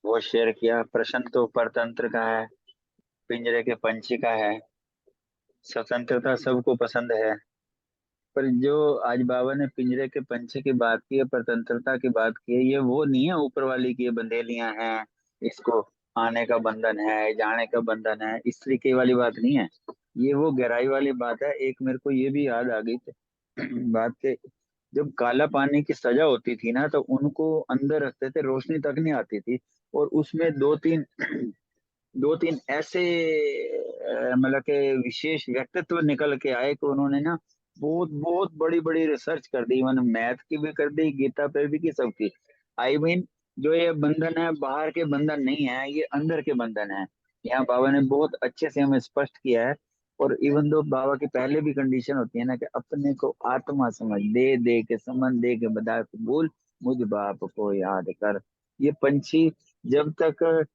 वो शेयर किया। प्रश्न तो परतंत्र का है, पिंजरे के पंछी का है। स्वतंत्रता सबको पसंद है, पर जो आज बाबा ने पिंजरे के पंछी की बात की है, स्वतंत्रता की बात की है, ये वो नहीं है ऊपर वाली की ये बंदेलियां हैं, इसको आने का बंधन है, जाने का बंधन है, इस तरीके वाली बात नहीं है। ये वो गहराई वाली बात है। एक मेरे को ये भी याद आ गई बात के, जब काला पानी की सजा होती थी ना, तो उनको अंदर रखते थे, रोशनी तक नहीं आती थी। और उसमें दो तीन ऐसे मतलब के विशेष व्यक्तित्व निकल के आए कि उन्होंने ना बहुत बहुत बड़ी बड़ी रिसर्च कर दी, इवन मैथ की भी कर दी, गीता पे भी की, सबकी। आई मीन जो ये बंधन है बाहर के बंधन नहीं है, ये अंदर के बंधन है। यहाँ बाबा ने बहुत अच्छे से हमें स्पष्ट किया है। और इवन दो बाबा की पहले भी कंडीशन होती है ना, कि अपने को आत्मा समझ, दे दे के समन दे के बदा कबूल, मुझ बाप को याद कर। ये पंछी जब तक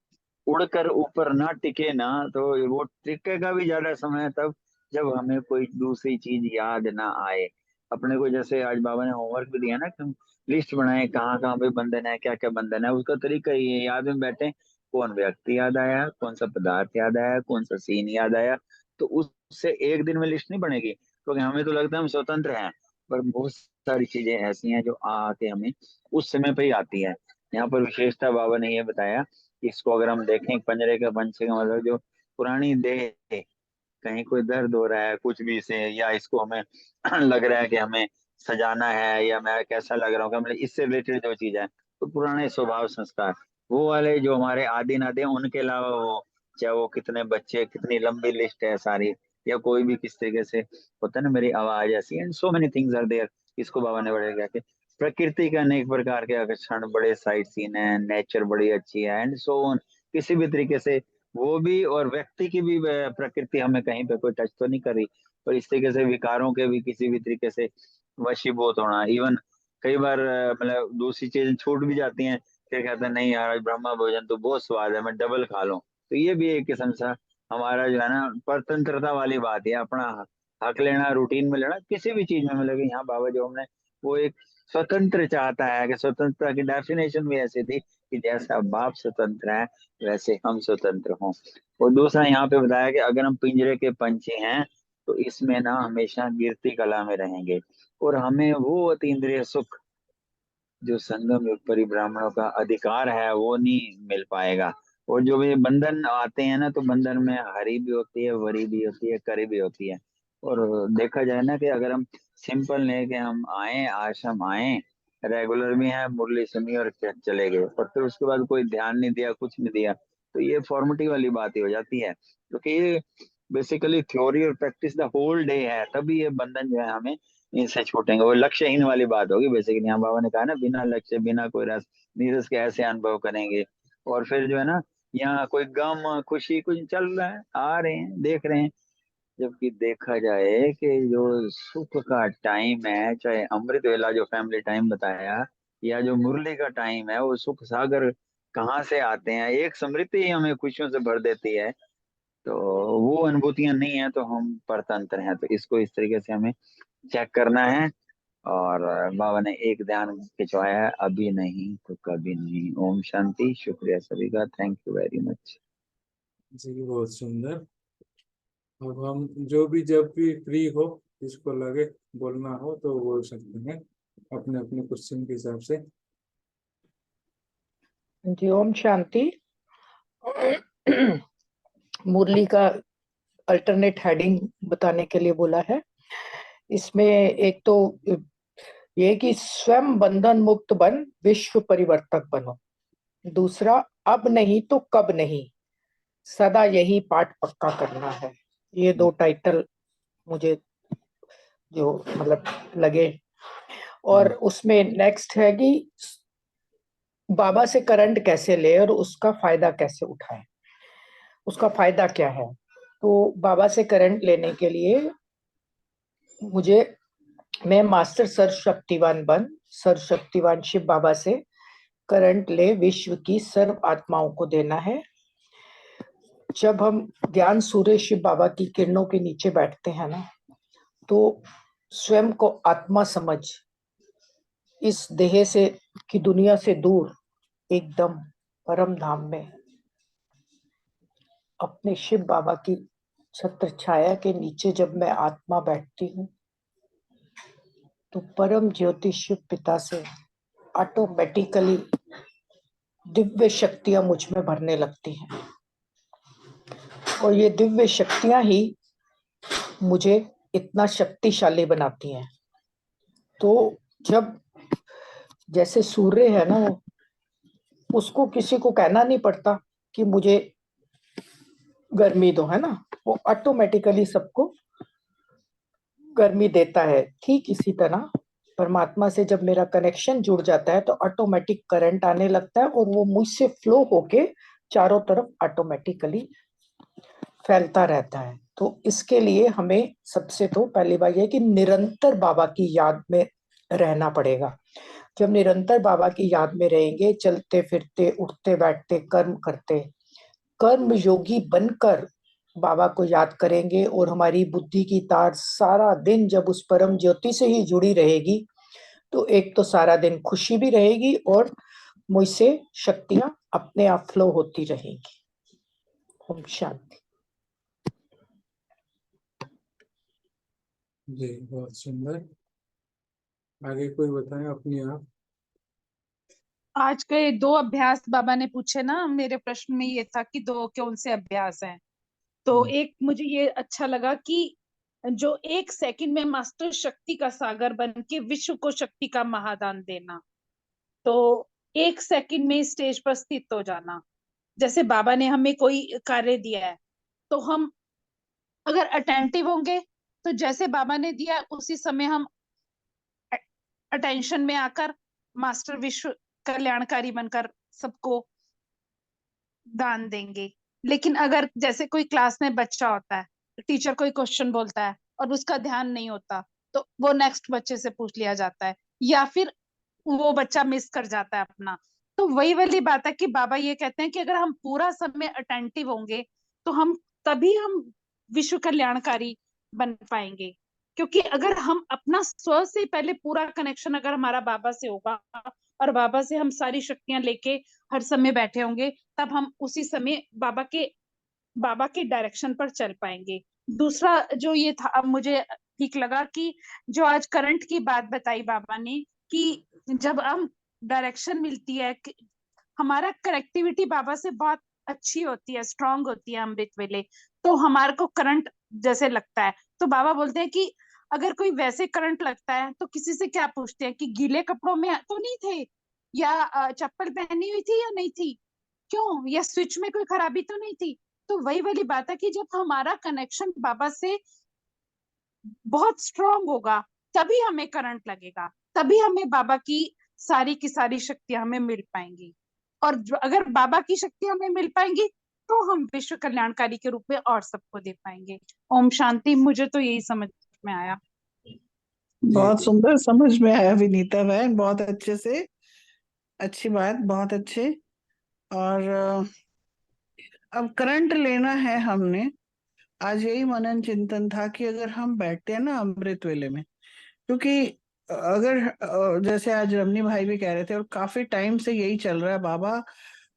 उड़कर ऊपर ना टिके ना, तो वो टिकेगा भी ज्यादा समय तब जब हमें कोई दूसरी चीज याद ना आए। अपने को जैसे आज बाबा ने होमवर्क भी दिया ना, कि हम लिस्ट बनाए कहाँ कहाँ पे बंधन है, क्या क्या बंधन है। उसका तरीका ये है, याद में बैठे कौन व्यक्ति याद आया, कौन सा पदार्थ याद आया, कौन सा सीन याद आया। तो उससे एक दिन में लिस्ट नहीं बनेगी, क्योंकि हमें तो लगता है हम स्वतंत्र हैं, पर बहुत सारी चीजें ऐसी हैं जो आके हमें उस समय पे ही आती है। यहाँ पर विशेषता बाबा ने ये बताया, इसको अगर हम देखें, पंजरे का पंछी का मतलब जो पुरानी देह है, कहीं कोई दर्द हो रहा है कुछ भी से, या इसको हमें लग रहा है कि हमें सजाना है, या मैं कैसा लग रहा हूँ, कि मतलब इससे रिलेटेड जो चीज है, तो पुराने स्वभाव संस्कार वो वाले जो हमारे आदि नादि हैं, उनके अलावा वो, चाहे वो कितने बच्चे, कितनी लंबी लिस्ट है सारी, या कोई भी किस तरीके से होता है ना, मेरी आवाज ऐसी, and so many things are there. इसको बाबा ने बड़े क्या, प्रकृति के अनेक प्रकार के आकर्षण, बड़े साइट सीन है, नेचर बड़ी अच्छी है, एंड सो ऑन। किसी भी तरीके से वो भी, और व्यक्ति की भी प्रकृति हमें कहीं पे कोई टच तो नहीं कर रही। और इस तरीके से विकारों के भी किसी भी तरीके से वशीभूत होना, इवन कई बार मतलब दूसरी चीजें छूट भी जाती हैं, फिर कहते हैं नहीं यार आज ब्रह्मा भोजन तो बहुत स्वाद है, मैं डबल खा लूं। तो ये भी एक किस्म सा हमारा जो है ना परतंत्रता वाली बात है, अपना हक लेना, रूटीन में लेना, किसी भी चीज में मतलब यहाँ बाबा जो हमने वो एक स्वतंत्र चाहता है, कि स्वतंत्रता की डेफिनेशन भी ऐसी थी कि जैसा बाप स्वतंत्र है वैसे हम स्वतंत्र हों। और दूसरा यहाँ पे बताया कि अगर हम पिंजरे के पंछी हैं, तो इसमें ना हमेशा गिरती कला में रहेंगे, और हमें वो अतीन्द्रिय सुख जो संगम युग परिब्राह्मणों का अधिकार है वो नहीं मिल पाएगा। और जो भी बंधन आते हैं ना, तो बंधन में हरि भी होती है, वरी भी होती है, करी भी होती है। और देखा जाए ना, कि अगर हम सिंपल नहीं, कि हम आए आश्रम आए, रेगुलर भी हैं, मुरली सुनी और चले गए, और फिर उसके बाद कोई ध्यान नहीं दिया, कुछ नहीं दिया, तो ये फॉर्मेलिटी वाली बात ही हो जाती है। क्योंकि ये बेसिकली थ्योरी और प्रैक्टिस द होल डे है, तभी ये बंधन जो है हमें इनसे छूटेंगे। वो लक्ष्यहीन वाली बात होगी बेसिकली। यहाँ बाबा ने कहा ना, बिना लक्ष्य बिना कोई रस नीरस के ऐसे अनुभव करेंगे। और फिर जो है ना, यहाँ कोई गम खुशी कुछ चल रहा है, आ रहे हैं देख रहे हैं। जबकि देखा जाए कि जो सुख का टाइम है, चाहे अमृत वेला जो फैमिली टाइम बताया, या जो मुरली का टाइम है, वो सुख सागर कहाँ से आते हैं। एक स्मृति ही हमें खुशियों से भर देती है। तो वो अनुभूतियां नहीं है तो हम परतंत्र हैं। तो इसको इस तरीके से हमें चेक करना है। और बाबा ने एक ध्यान खिंचवाया है, अभी नहीं तो कभी नहीं। ओम शांति। शुक्रिया सभी का, थैंक यू वेरी मच। जी बहुत सुंदर। अब हम जो भी जब भी फ्री हो, जिसको लगे बोलना हो तो बोल सकते हैं अपने अपने क्वेश्चन के हिसाब से। जी ओम शांति। मुरली का अल्टरनेट हेडिंग बताने के लिए बोला है। इसमें एक तो ये कि स्वयं बंधन मुक्त बन विश्व परिवर्तक बनो। दूसरा, अब नहीं तो कब नहीं, सदा यही पाठ पक्का करना है। ये दो टाइटल मुझे जो मतलब लगे। और उसमें नेक्स्ट है कि बाबा से करंट कैसे ले और उसका फायदा कैसे उठाएं, उसका फायदा क्या है। तो बाबा से करंट लेने के लिए मुझे, मैं मास्टर सर्वशक्तिवान बन सर्वशक्तिवान शिव बाबा से करंट ले विश्व की सर्व आत्माओं को देना है। जब हम ज्ञान सूर्य शिव बाबा की किरणों के नीचे बैठते हैं ना, तो स्वयं को आत्मा समझ इस देह से की दुनिया से दूर एकदम परम धाम में अपने शिव बाबा की छत्र छाया के नीचे जब मैं आत्मा बैठती हूँ, तो परम ज्योति शिव पिता से ऑटोमेटिकली दिव्य शक्तियां मुझ में भरने लगती हैं। और ये दिव्य शक्तियां ही मुझे इतना शक्तिशाली बनाती हैं। तो जब जैसे सूर्य है ना, उसको किसी को कहना नहीं पड़ता कि मुझे गर्मी दो, है ना, वो ऑटोमेटिकली सबको गर्मी देता है। ठीक इसी तरह परमात्मा से जब मेरा कनेक्शन जुड़ जाता है तो ऑटोमेटिक करंट आने लगता है और वो मुझसे फ्लो होके चारों तरफ ऑटोमेटिकली फैलता रहता है। तो इसके लिए हमें सबसे तो पहली बात यह कि निरंतर बाबा की याद में रहना पड़ेगा। जब निरंतर बाबा की याद में रहेंगे, चलते फिरते उठते बैठते कर्म करते, कर्म योगी बनकर बाबा को याद करेंगे और हमारी बुद्धि की तार सारा दिन जब उस परम ज्योति से ही जुड़ी रहेगी, तो एक तो सारा दिन खुशी भी रहेगी और मुझसे शक्तियां अपने आप फ्लो होती रहेंगी। ओम शांति। जी बहुत सुंदर। आगे कोई बताएं अपनी आप। आज के दो अभ्यास बाबा ने पूछे ना, मेरे प्रश्न में ये था कि दो कौन से अभ्यास हैं। तो एक मुझे ये अच्छा लगा कि जो 1 सेकंड में मास्टर शक्ति का सागर बन के विश्व को शक्ति का महादान देना। तो 1 सेकंड में स्टेज पर स्थित हो जाना। जैसे बाबा ने हमें कोई कार्य दिया है, तो हम अगर अटेंटिव होंगे तो जैसे बाबा ने दिया उसी समय हम अटेंशन में आकर मास्टर विश्व कल्याणकारी बनकर सबको दान देंगे। लेकिन अगर जैसे कोई क्लास में बच्चा होता है, टीचर कोई क्वेश्चन बोलता है और उसका ध्यान नहीं होता, तो वो नेक्स्ट बच्चे से पूछ लिया जाता है, या फिर वो बच्चा मिस कर जाता है अपना। तो वही वाली बात है कि बाबा ये कहते हैं कि अगर हम पूरा समय अटेंटिव होंगे तो हम तभी हम विश्व कल्याणकारी बन पाएंगे। क्योंकि अगर हम अपना स्व से पहले पूरा कनेक्शन अगर हमारा बाबा से होगा और बाबा से हम सारी शक्तियां लेके हर समय बैठे होंगे, तब हम उसी समय बाबा के डायरेक्शन पर चल पाएंगे। दूसरा जो ये था, अब मुझे ठीक लगा कि जो आज करंट की बात बताई बाबा ने, कि जब हम डायरेक्शन मिलती है, हमारा कनेक्टिविटी बाबा से बहुत अच्छी होती है, स्ट्रांग होती है अमृत वेले, तो हमारे को करंट जैसे लगता है। तो बाबा बोलते हैं कि अगर कोई वैसे करंट लगता है तो किसी से क्या पूछते हैं कि गीले कपड़ों में तो नहीं थे, या चप्पल पहनी हुई थी या नहीं थी, क्यों, या स्विच में कोई खराबी तो नहीं थी। तो वही वाली बात है कि जब हमारा कनेक्शन बाबा से बहुत स्ट्रांग होगा, तभी हमें करंट लगेगा, तभी हमें बाबा की सारी शक्तियां हमें मिल पाएंगी। और अगर बाबा की शक्ति हमें मिल पाएंगी तो हम विश्व कल्याणकारी के रूप में और सबको दे पाएंगे। ओम शांति। मुझे तो यही समझ में आया। बहुत सुंदर समझ में आया विनीता बहन, बहुत अच्छे से, अच्छी बात, बहुत अच्छे। और अब करंट लेना है हमने। आज यही मनन चिंतन था कि अगर हम बैठते हैं ना अमृत वेले में, क्योंकि अगर जैसे आज रमनी भाई भी कह रहे थे और काफी टाइम से यही चल रहा है, बाबा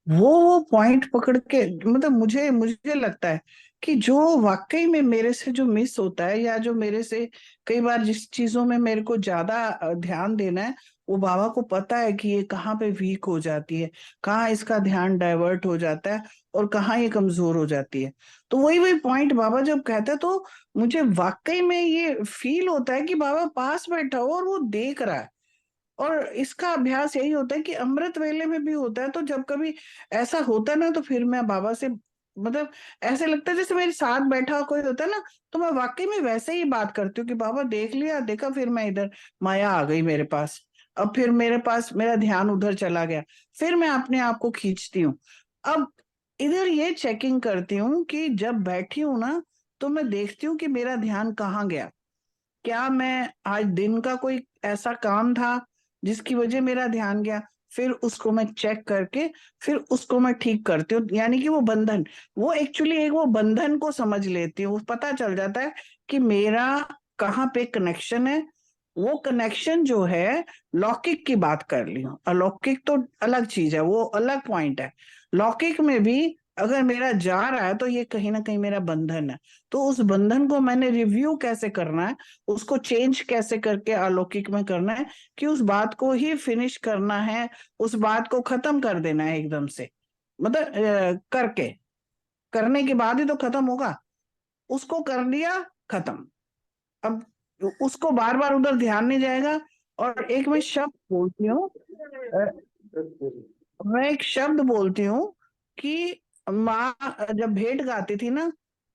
वो पॉइंट पकड़ के, मतलब मुझे मुझे लगता है कि जो वाकई में मेरे से जो मिस होता है, या जो मेरे से कई बार जिस चीजों में मेरे को ज्यादा ध्यान देना है, वो बाबा को पता है कि ये कहाँ पे वीक हो जाती है, कहाँ इसका ध्यान डाइवर्ट हो जाता है, और कहाँ ये कमजोर हो जाती है। तो वही वही पॉइंट बाबा जब कहते हैं तो मुझे वाकई में ये फील होता है कि बाबा पास बैठा हो और वो देख रहा है। और इसका अभ्यास यही होता है कि अमृत वेले में भी होता है। तो जब कभी ऐसा होता है ना, तो फिर मैं बाबा से, मतलब ऐसे लगता है जैसे मेरे साथ बैठा हुआ कोई होता है ना, तो मैं वाकई में वैसे ही बात करती हूँ कि बाबा देख लिया, देखा, फिर मैं इधर, माया आ गई मेरे पास, अब फिर मेरे पास मेरा ध्यान उधर चला गया, फिर मैं अपने आप को खींचती हूँ। अब इधर ये चेकिंग करती हूँ कि जब बैठी हूँ ना, तो मैं देखती हूँ कि मेरा ध्यान कहाँ गया। क्या मैं आज दिन का कोई ऐसा काम था जिसकी वजह मेरा ध्यान गया, फिर उसको मैं चेक करके फिर उसको मैं ठीक करती हूँ। यानी कि वो बंधन, वो एक्चुअली एक वो बंधन को समझ लेती हूँ, पता चल जाता है कि मेरा कहाँ पे कनेक्शन है। वो कनेक्शन जो है, लौकिक की बात कर ली हूँ, अलौकिक तो अलग चीज है, वो अलग पॉइंट है। लौकिक में भी अगर मेरा जा रहा है तो ये कहीं ना कहीं मेरा बंधन है। तो उस बंधन को मैंने रिव्यू कैसे करना है, उसको चेंज कैसे करके अलौकिक में करना है, कि उस बात को ही फिनिश करना है, उस बात को खत्म कर देना है एकदम से, मतलब करके, करने के बाद ही तो खत्म होगा। उसको कर लिया, खत्म। अब उसको बार बार उधर ध्यान नहीं जाएगा। और एक मैं शब्द बोलती हूँ, मैं एक शब्द बोलती हूँ कि माँ जब भेंट गाती थी ना,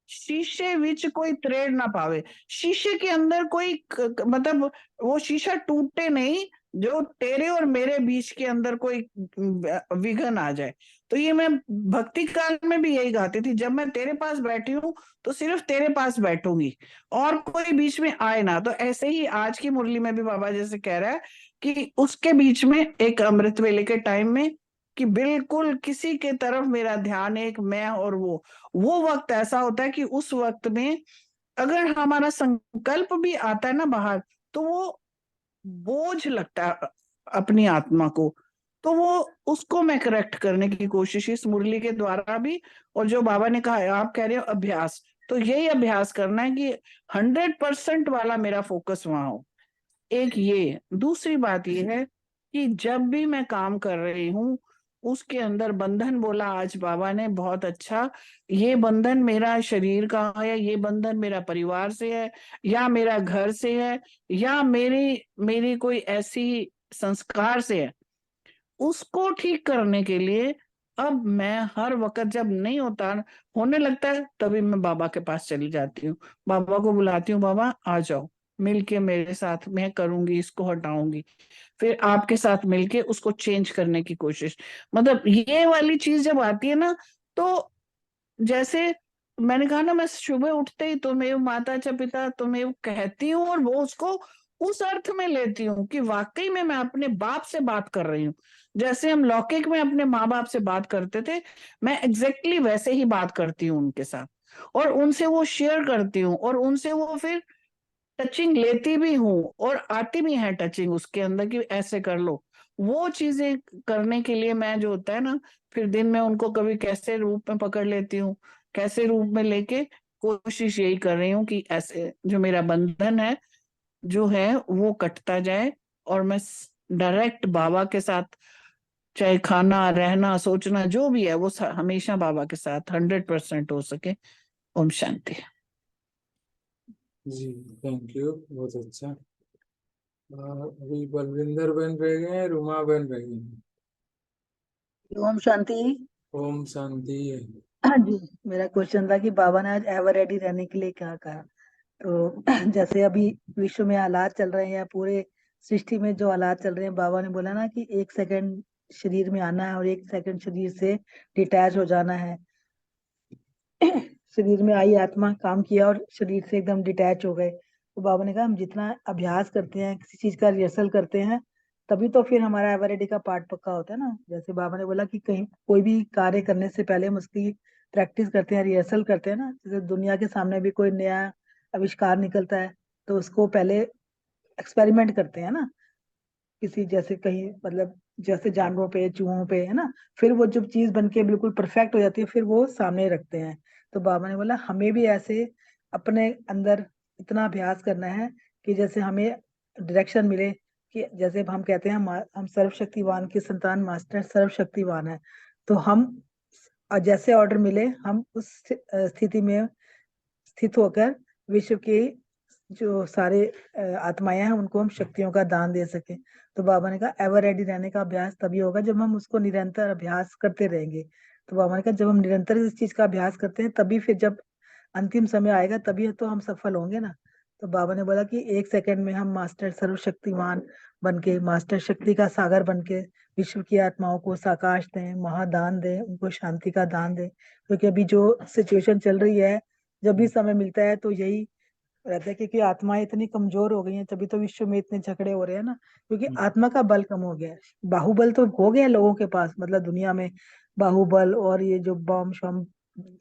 शीशे विच कोई त्रेड़ ना पावे, शीशे के अंदर कोई मतलब वो शीशा टूटे नहीं, जो तेरे और मेरे बीच के अंदर कोई विघन आ जाए। तो ये मैं भक्ति काल में भी यही गाती थी, जब मैं तेरे पास बैठी हूँ तो सिर्फ तेरे पास बैठूंगी, और कोई बीच में आए ना। तो ऐसे ही आज की मुरली में भी बाबा जैसे कह रहा है कि उसके बीच में एक अमृत वेले के टाइम में, कि बिल्कुल किसी के तरफ मेरा ध्यान, एक मैं और वो वक्त ऐसा होता है कि उस वक्त में अगर हमारा संकल्प भी आता है ना बाहर, तो वो बोझ लगता है अपनी आत्मा को। तो वो उसको मैं करेक्ट करने की कोशिश इस मुरली के द्वारा भी, और जो बाबा ने कहा है, आप कह रहे हो अभ्यास, तो यही अभ्यास करना है कि 100% वाला मेरा फोकस वहां हो। एक ये दूसरी बात ये है कि जब भी मैं काम कर रही हूँ, उसके अंदर बंधन बोला आज बाबा ने, बहुत अच्छा। ये बंधन मेरा शरीर का है, ये बंधन मेरा परिवार से है, या मेरा घर से है, या मेरी मेरी कोई ऐसी संस्कार से है, उसको ठीक करने के लिए अब मैं हर वक्त, जब नहीं होता, होने लगता है, तभी मैं बाबा के पास चली जाती हूँ, बाबा को बुलाती हूँ, बाबा आ जाओ, मिलके मेरे साथ मैं करूंगी, इसको हटाऊंगी, फिर आपके साथ मिलके उसको चेंज करने की कोशिश। मतलब ये वाली चीज जब आती है ना, तो जैसे मैंने कहा ना, मैं सुबह उठते ही तुम्हें माता च पिता तुम्हें कहती हूँ, और वो उसको उस अर्थ में लेती हूँ कि वाकई में मैं अपने बाप से बात कर रही हूँ। जैसे हम लौकिक में अपने माँ बाप से बात करते थे, मैं एग्जैक्टली वैसे ही बात करती हूँ उनके साथ, और उनसे वो शेयर करती हूँ, और उनसे वो फिर टचिंग लेती भी हूँ, और आती भी है टचिंग उसके अंदर कि ऐसे कर लो। वो चीजें करने के लिए मैं, जो होता है ना, फिर दिन में उनको कभी कैसे रूप में पकड़ लेती हूँ, कैसे रूप में लेके कोशिश यही कर रही हूँ कि ऐसे जो मेरा बंधन है जो है वो कटता जाए, और मैं डायरेक्ट बाबा के साथ, चाहे खाना, रहना, सोचना जो भी है, वो हमेशा बाबा के साथ 100% हो सके। ओम शांति। जी, थैंक यू, बहुत अच्छा। अभी बलविंदर बहन रह गए हैं, रुमा बहन रह गई हैं। ओम शांति। ओम शांति। हाँ जी, मेरा क्वेश्चन था कि बाबा ने आज एवर रेडी रहने के लिए क्या कहा। तो जैसे अभी विश्व में हालात चल रहे हैं, पूरे सृष्टि में जो हालात चल रहे हैं, बाबा ने बोला ना कि 1 सेकंड शरीर में आना है और 1 सेकंड शरीर से डिटैच हो जाना है। शरीर में आई आत्मा, काम किया और शरीर से एकदम डिटैच हो गए। तो बाबा ने कहा हम जितना अभ्यास करते हैं, किसी चीज का रिहर्सल करते हैं, तभी तो फिर हमारा एवरेडी का पार्ट पक्का होता है ना। जैसे बाबा ने बोला कि कहीं कोई भी कार्य करने से पहले हम उसकी प्रैक्टिस करते हैं, रिहर्सल करते हैं ना। जैसे दुनिया के सामने भी कोई नया आविष्कार निकलता है, तो उसको पहले एक्सपेरिमेंट करते हैं ना, किसी जैसे कहीं मतलब जैसे जानवरों पे, चूहों पे, है ना। फिर वो जब चीज बन के बिल्कुल परफेक्ट हो जाती है, फिर वो सामने रखते हैं। तो बाबा ने बोला हमें भी ऐसे अपने अंदर इतना अभ्यास करना है कि जैसे हमें डायरेक्शन मिले, कि जैसे हम कहते हैं हम सर्वशक्तिवान की संतान, मास्टर सर्वशक्तिवान है। तो हम जैसे ऑर्डर मिले, हम उस स्थिति में स्थित होकर विश्व के जो सारे आत्माएं हैं उनको हम शक्तियों का दान दे सके। तो बाबा ने कहा एवर रेडी रहने का अभ्यास तभी होगा जब हम उसको निरंतर अभ्यास करते रहेंगे। तो बाबा ने कहा जब हम निरंतर इस चीज का अभ्यास करते हैं, तभी फिर जब अंतिम समय आएगा, तभी तो हम सफल होंगे ना। तो बाबा ने बोला कि 1 सेकंड में हम मास्टर सर्वशक्तिमान बन के, मास्टर शक्ति का सागर बन के विश्व की आत्माओं को साकाश दें, महादान दें, उनको शांति का दान दें। क्योंकि अभी जो सिचुएशन चल रही है, जब भी समय मिलता है तो यही रहता है, क्योंकि आत्माएं इतनी कमजोर हो गई हैं, तभी तो विश्व में इतने झगड़े हो रहे हैं ना। क्योंकि आत्मा का बल कम हो गया है। बाहुबल तो हो गया लोगों के पास, मतलब दुनिया में बाहुबल और ये जो बम शम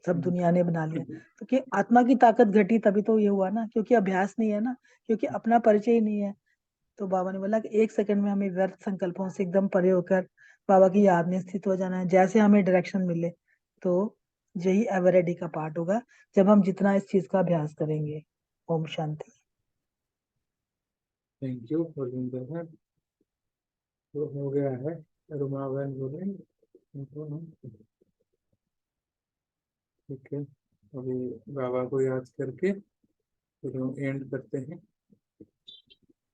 सब दुनिया ने बना लिया। तो कि आत्मा की ताकत घटी, तभी तो ये हुआ ना, क्योंकि अभ्यास नहीं है ना, क्योंकि अपना परिचय ही नहीं है। तो बाबा ने बोला कि 1 सेकंड में हमें व्यर्थ संकल्पों से एकदम परे होकर बाबा की याद में स्थित हो जाना है, जैसे हमें डायरेक्शन मिले। तो यही एवरेडी का पार्ट होगा जब हम जितना इस चीज का अभ्यास करेंगे। Om Shanti. Thank you for that. तो हो गया है, रुमा बहन बोले उनको हम, ठीक है। अभी बाबा को याद करके फिर हम एंड करते हैं।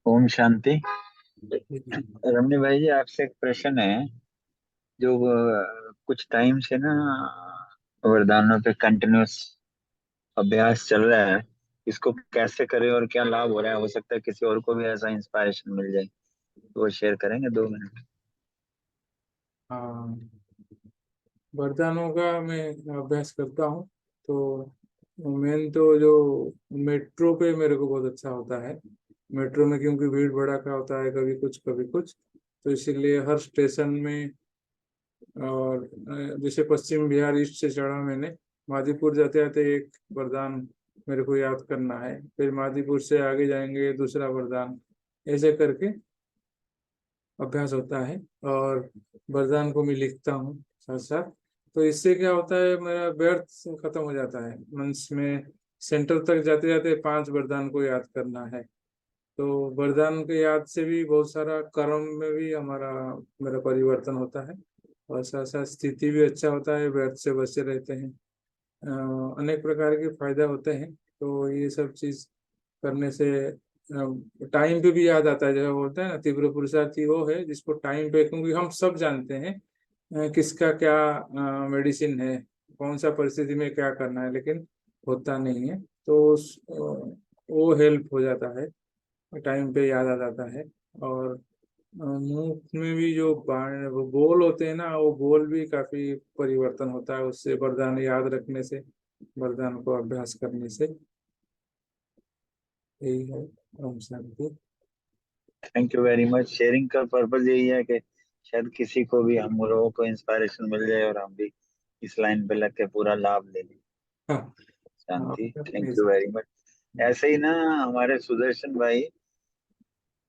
ओम शांति। ठीक है। रमनी भाई जी, आपसे एक प्रश्न है। जो कुछ टाइम से ना वरदानों पे कंटिन्यूस अभ्यास चल रहा है, इसको कैसे करें और क्या लाभ हो रहा है? हो सकता है किसी और को भी ऐसा इंस्पायरेशन मिल जाए, तो वो शेयर करेंगे 2 मिनट। हाँ, वरदानों का मैं अभ्यास करता हूँ। तो मेन तो जो मेट्रो पे मेरे को बहुत अच्छा होता है। मेट्रो में क्योंकि भीड़ भड़ाका होता है, कभी कुछ कभी कुछ, तो इसीलिए हर स्टेशन में, और जैसे पश्चिम बिहार ईस्ट से चढ़ा मैंने, मादीपुर जाते जाते एक वरदान मेरे को याद करना है, फिर मादीपुर से आगे जाएंगे दूसरा वरदान, ऐसे करके अभ्यास होता है। और वरदान को मैं लिखता हूँ साथ साथ। तो इससे क्या होता है, मेरा व्यर्थ खत्म हो जाता है। मंच में सेंटर तक जाते जाते 5 वरदान को याद करना है। तो वरदान के याद से भी बहुत सारा कर्म में भी हमारा मेरा परिवर्तन होता है, और साथ साथ स्थिति भी अच्छा होता है, व्यर्थ से बचे रहते हैं। अनेक प्रकार के फायदा होते हैं। तो ये सब चीज करने से टाइम पे भी याद आता है। जैसे बोलते हैं ना, तीव्र पुरुषार्थी वो है जिसको टाइम पे, क्योंकि हम सब जानते हैं किसका क्या मेडिसिन है, कौन सा परिस्थिति में क्या करना है, लेकिन होता नहीं है। तो वो हेल्प हो जाता है, टाइम पे याद आ जाता है। और मुंह में भी जो वो बोल होते हैं ना, वो बोल भी काफी परिवर्तन होता है उससे, वरदान याद रखने से, वरदान को अभ्यास करने से। यही है। Om Shanti. Thank you very much. Sharing का पर्पज यही है कि शायद किसी को भी, हम लोगों को इंस्पायरेशन मिल जाए और हम भी इस लाइन पे लग के पूरा लाभ ले लें। हाँ। हाँ, Shanti. Thank you yes। Very much. ऐसे ही ना, हमारे सुदर्शन भाई,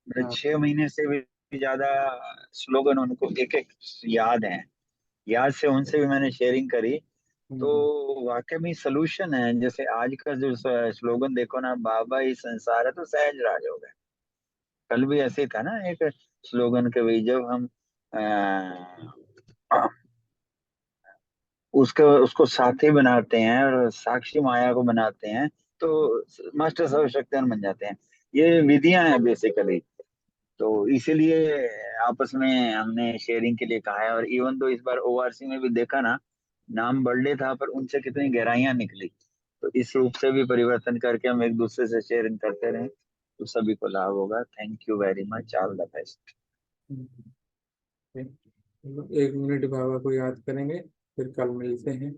मेरे हाँ। 6 महीने से भी ज्यादा स्लोगन उनको एक एक याद है। याद से उनसे भी मैंने शेयरिंग करी, तो हम्म। वाकई में सलूशन है। जैसे आज का जो स्लोगन देखो ना, बाबा ही संसार है, तो सहज राज हो गए। कल भी ऐसे ही था ना एक स्लोगन के, भाई जब हम अ, उसको उसको साथी बनाते हैं और साक्षी माया को बनाते हैं, तो मास्टर सर्वशक्तिमान बन जाते हैं। ये विधियां हैं बेसिकली। तो इसीलिए आपस में हमने शेयरिंग के लिए कहा है। और इवन दो इस बार ओआरसी में भी देखा ना, नाम बर्थडे था पर उनसे कितनी गहराइयां निकली। तो इस रूप से भी परिवर्तन करके हम एक दूसरे से शेयरिंग करते रहें तो सभी को लाभ होगा। Thank you very much, all the best. चलो, 1 मिनट बाबा को याद करेंगे, फिर कल मिलते हैं।